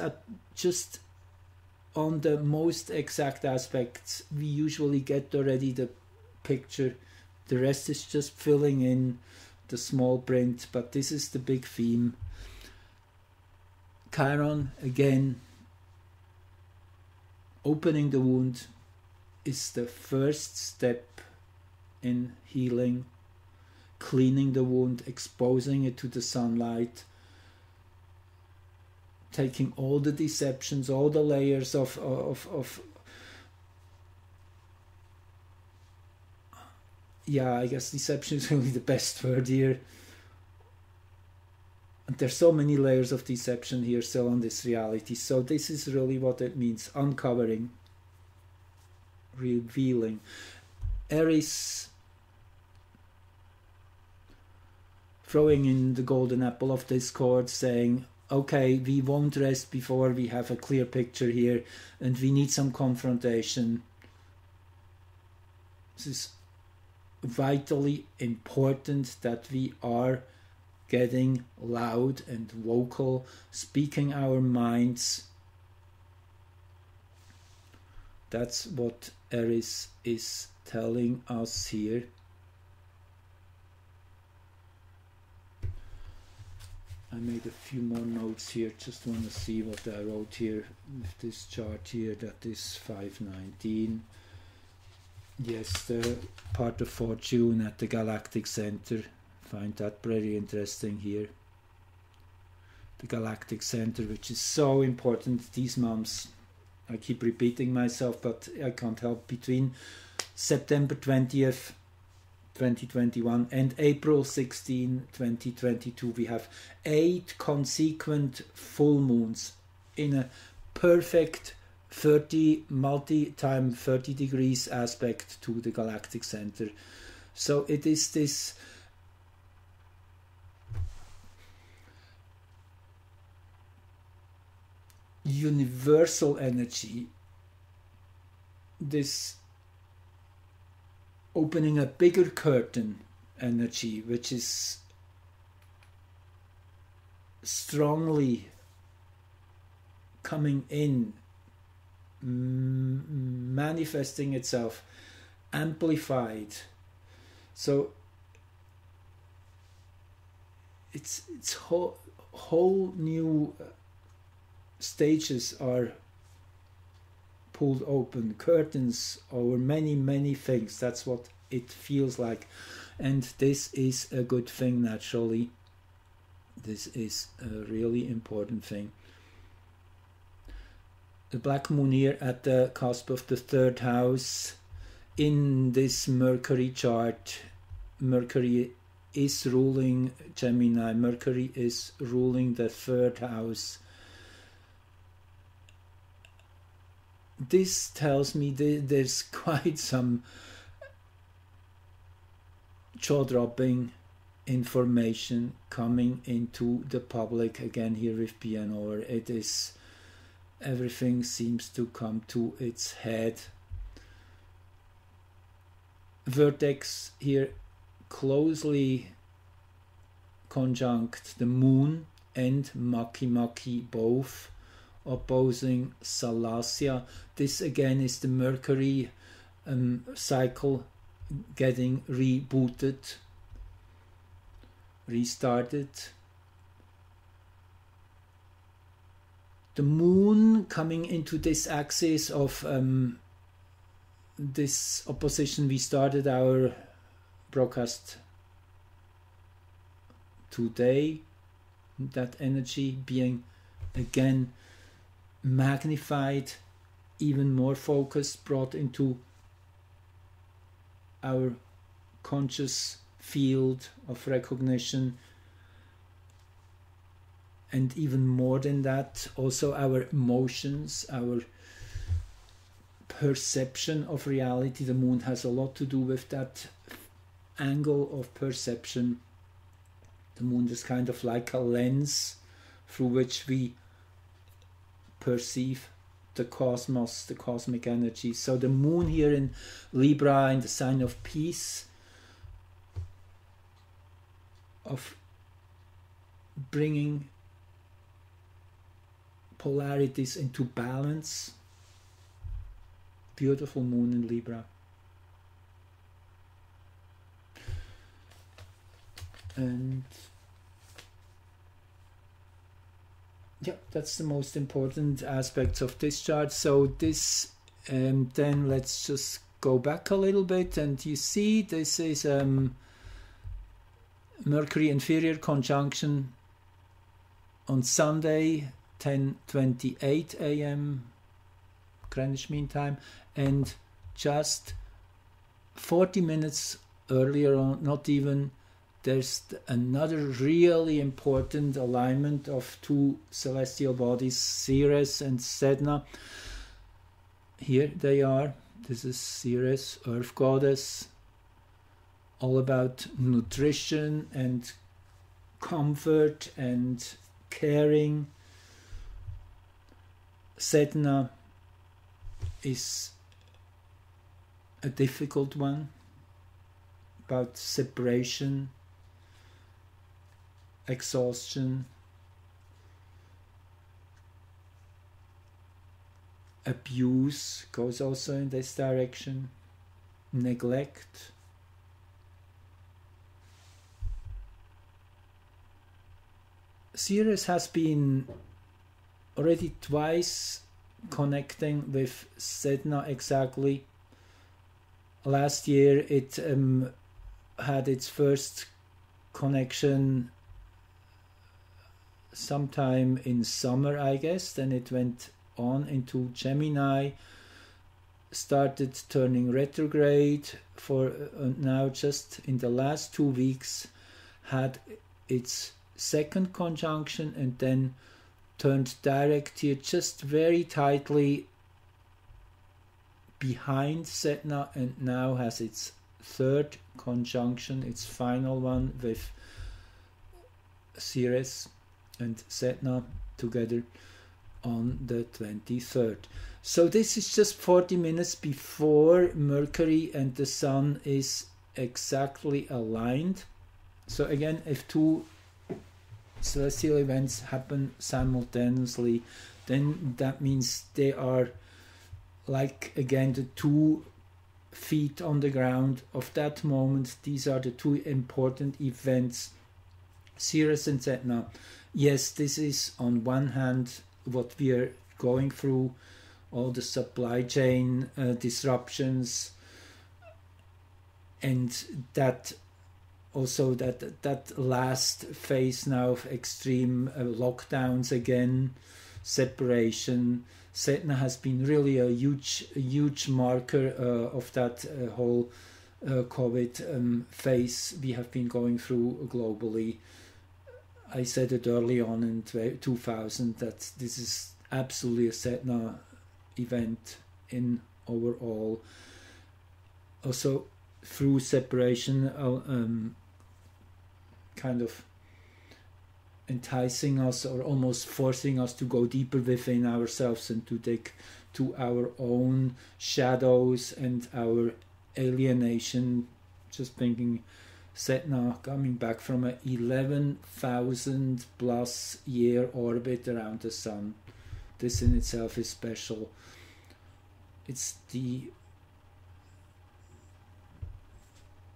just on the most exact aspects, we usually get already the picture. The rest is just filling in the small print, but this is the big theme. Chiron, again, opening the wound is the first step in healing, cleaning the wound, exposing it to the sunlight, taking all the deceptions, all the layers of yeah, I guess deception is really the best word here. And there's so many layers of deception here still on this reality. So this is really what it means: uncovering, revealing. Eris throwing in the golden apple of discord, saying, okay, we won't rest before we have a clear picture here, and we need some confrontation. This is vitally important that we are getting loud and vocal, speaking our minds. That's what Eris is telling us here. I made a few more notes here, just want to see what I wrote here with this chart here. That is 519. Yes, the part of fortune at the galactic center. Find that very interesting here. The galactic center, which is so important these months. I keep repeating myself, but I can't help. Between September 20th, 2021 and April 16, 2022, we have 8 consequent full moons in a perfect 30 multi-time 30 degrees aspect to the galactic center. So it is this universal energy, this opening a bigger curtain energy, which is strongly coming in, manifesting itself, amplified. So it's whole new stages are pulled open, curtains over many things. That's what it feels like, and this is a good thing. Naturally, this is a really important thing. The black moon here at the cusp of the 3rd house in this Mercury chart. Mercury is ruling Gemini. Mercury is ruling the 3rd house. This tells me there's quite some jaw-dropping information coming into the public again here with Pianor. It is, everything seems to come to its head. Vertex here closely conjunct the moon and Makimaki, both opposing Salacia. This again is the Mercury cycle getting rebooted, restarted. The moon coming into this axis of this opposition. We started our broadcast today, that energy being again magnified, even more focused, brought into our conscious field of recognition, and even more than that, also our emotions, our perception of reality. The moon has a lot to do with that angle of perception. The moon is kind of like a lens through which we perceive the cosmos, the cosmic energy. So the moon here in Libra, in the sign of peace, of bringing polarities into balance. Beautiful moon in Libra. And yeah, that's the most important aspects of this chart. So this, then let's just go back a little bit, and you see this is Mercury inferior conjunction on Sunday, 10:28 a.m. Greenwich Mean Time, and just 40 minutes earlier on, not even, there's another really important alignment of 2 celestial bodies, Ceres and Sedna. Here they are. This is Ceres, Earth Goddess, all about nutrition and comfort and caring. Sedna is a difficult one, about separation, exhaustion, abuse goes also in this direction, neglect. Ceres has been already twice connecting with Sedna exactly. Last year it had its first connection sometime in summer, I guess. Then it went on into Gemini, started turning retrograde for now just in the last 2 weeks, had its second conjunction and then turned direct here just very tightly behind Sedna, and now has its third conjunction, its final one with Ceres and Sedna together on the 23rd. So this is just 40 minutes before Mercury and the Sun is exactly aligned. So again, if two celestial events happen simultaneously, then that means they are like, again, the 2 feet on the ground of that moment. These are the 2 important events, Ceres and Sedna. Yes, this is on one hand what we are going through, all the supply chain disruptions, and that also that last phase now of extreme lockdowns again, separation. Sedna has been really a huge marker of that whole COVID phase we have been going through globally. I said it early on in 2000 that this is absolutely a Sedna event in overall. Also through separation, kind of enticing us or almost forcing us to go deeper within ourselves and to dig to our own shadows and our alienation. Just thinking, Sedna coming back from a 11,000 plus year orbit around the Sun. This in itself is special. It's the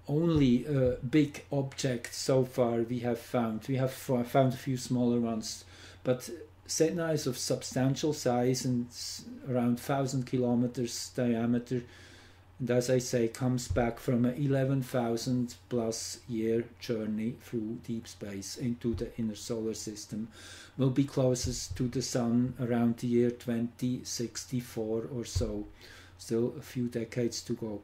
only big object so far we have found. We have found a few smaller ones, but Sedna is of substantial size and around 1,000 kilometers diameter, and as I say, comes back from an 11,000 plus year journey through deep space into the inner solar system. Will be closest to the Sun around the year 2064 or so. Still a few decades to go.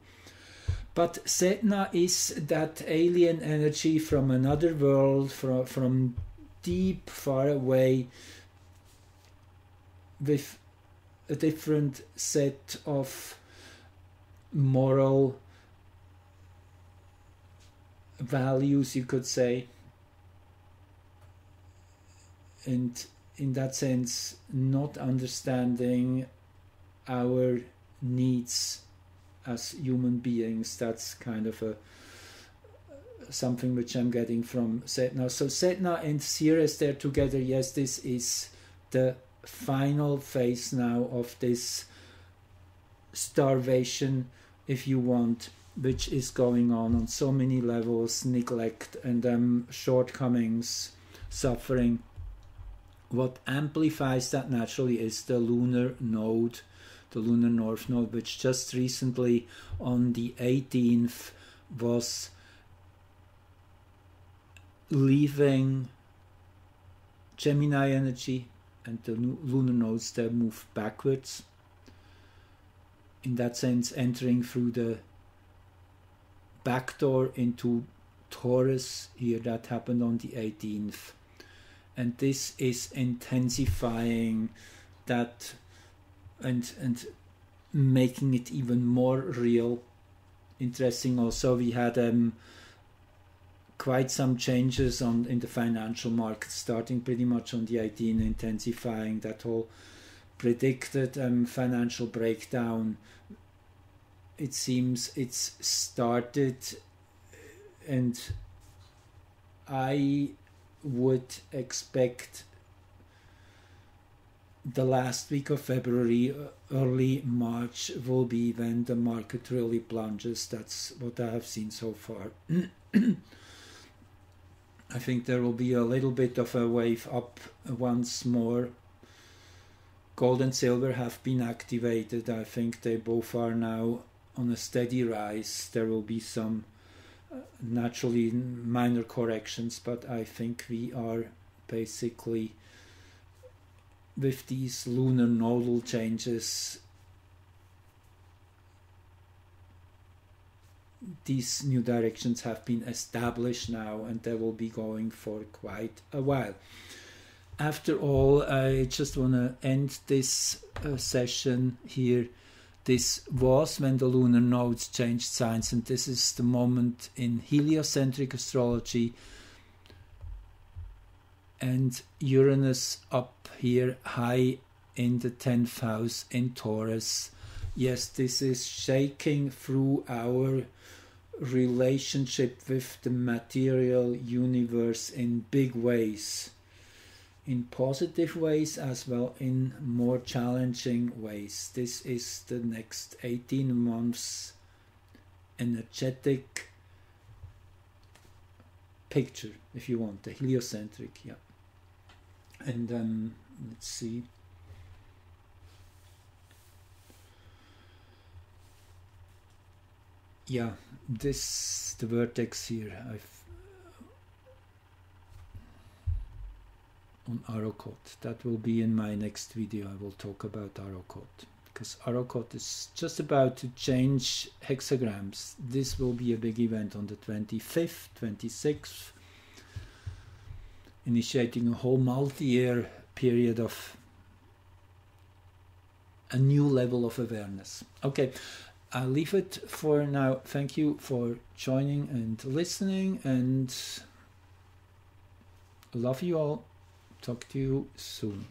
But Sedna is that alien energy from another world, from deep, far away, with a different set of moral values, you could say. And in that sense, not understanding our needs as human beings. That's kind of something which I'm getting from Sedna. So Sedna and Ceres, they're together. Yes, this is the final phase now of this starvation, if you want, which is going on so many levels, neglect and shortcomings, suffering. What amplifies that naturally is the lunar node, the lunar north node, which just recently on the 18th was leaving Gemini energy, and the lunar nodes there move backwards. In that sense, entering through the back door into Taurus here. That happened on the 18th. And this is intensifying that and making it even more real. Interesting also, we had quite some changes in the financial market starting pretty much on the 18th, intensifying that whole predicted financial breakdown. It seems it's started, and I would expect the last week of February, early March will be when the market really plunges. That's what I have seen so far. I think there will be a little bit of a wave up once more. Gold and silver have been activated. I think they both are now on a steady rise. There will be some naturally minor corrections, but I think we are basically, with these lunar nodal changes, these new directions have been established now, and they will be going for quite a while. After all, I just want to end this session here. This was when the lunar nodes changed signs, and this is the moment in heliocentric astrology, and Uranus up here high in the 10th house in Taurus. Yes, this is shaking through our relationship with the material universe in big ways, in positive ways as well in more challenging ways. This is the next 18 months energetic picture, if you want, the heliocentric, yeah. And let's see. Yeah, this, the vertex here, on Arrokoth. That will be in my next video. I will talk about Arrokoth, because Arrokoth is just about to change hexagrams. This will be a big event on the 25th, 26th, initiating a whole multi-year period of a new level of awareness. Okay, I'll leave it for now. Thank you for joining and listening, and love you all. Talk to you soon.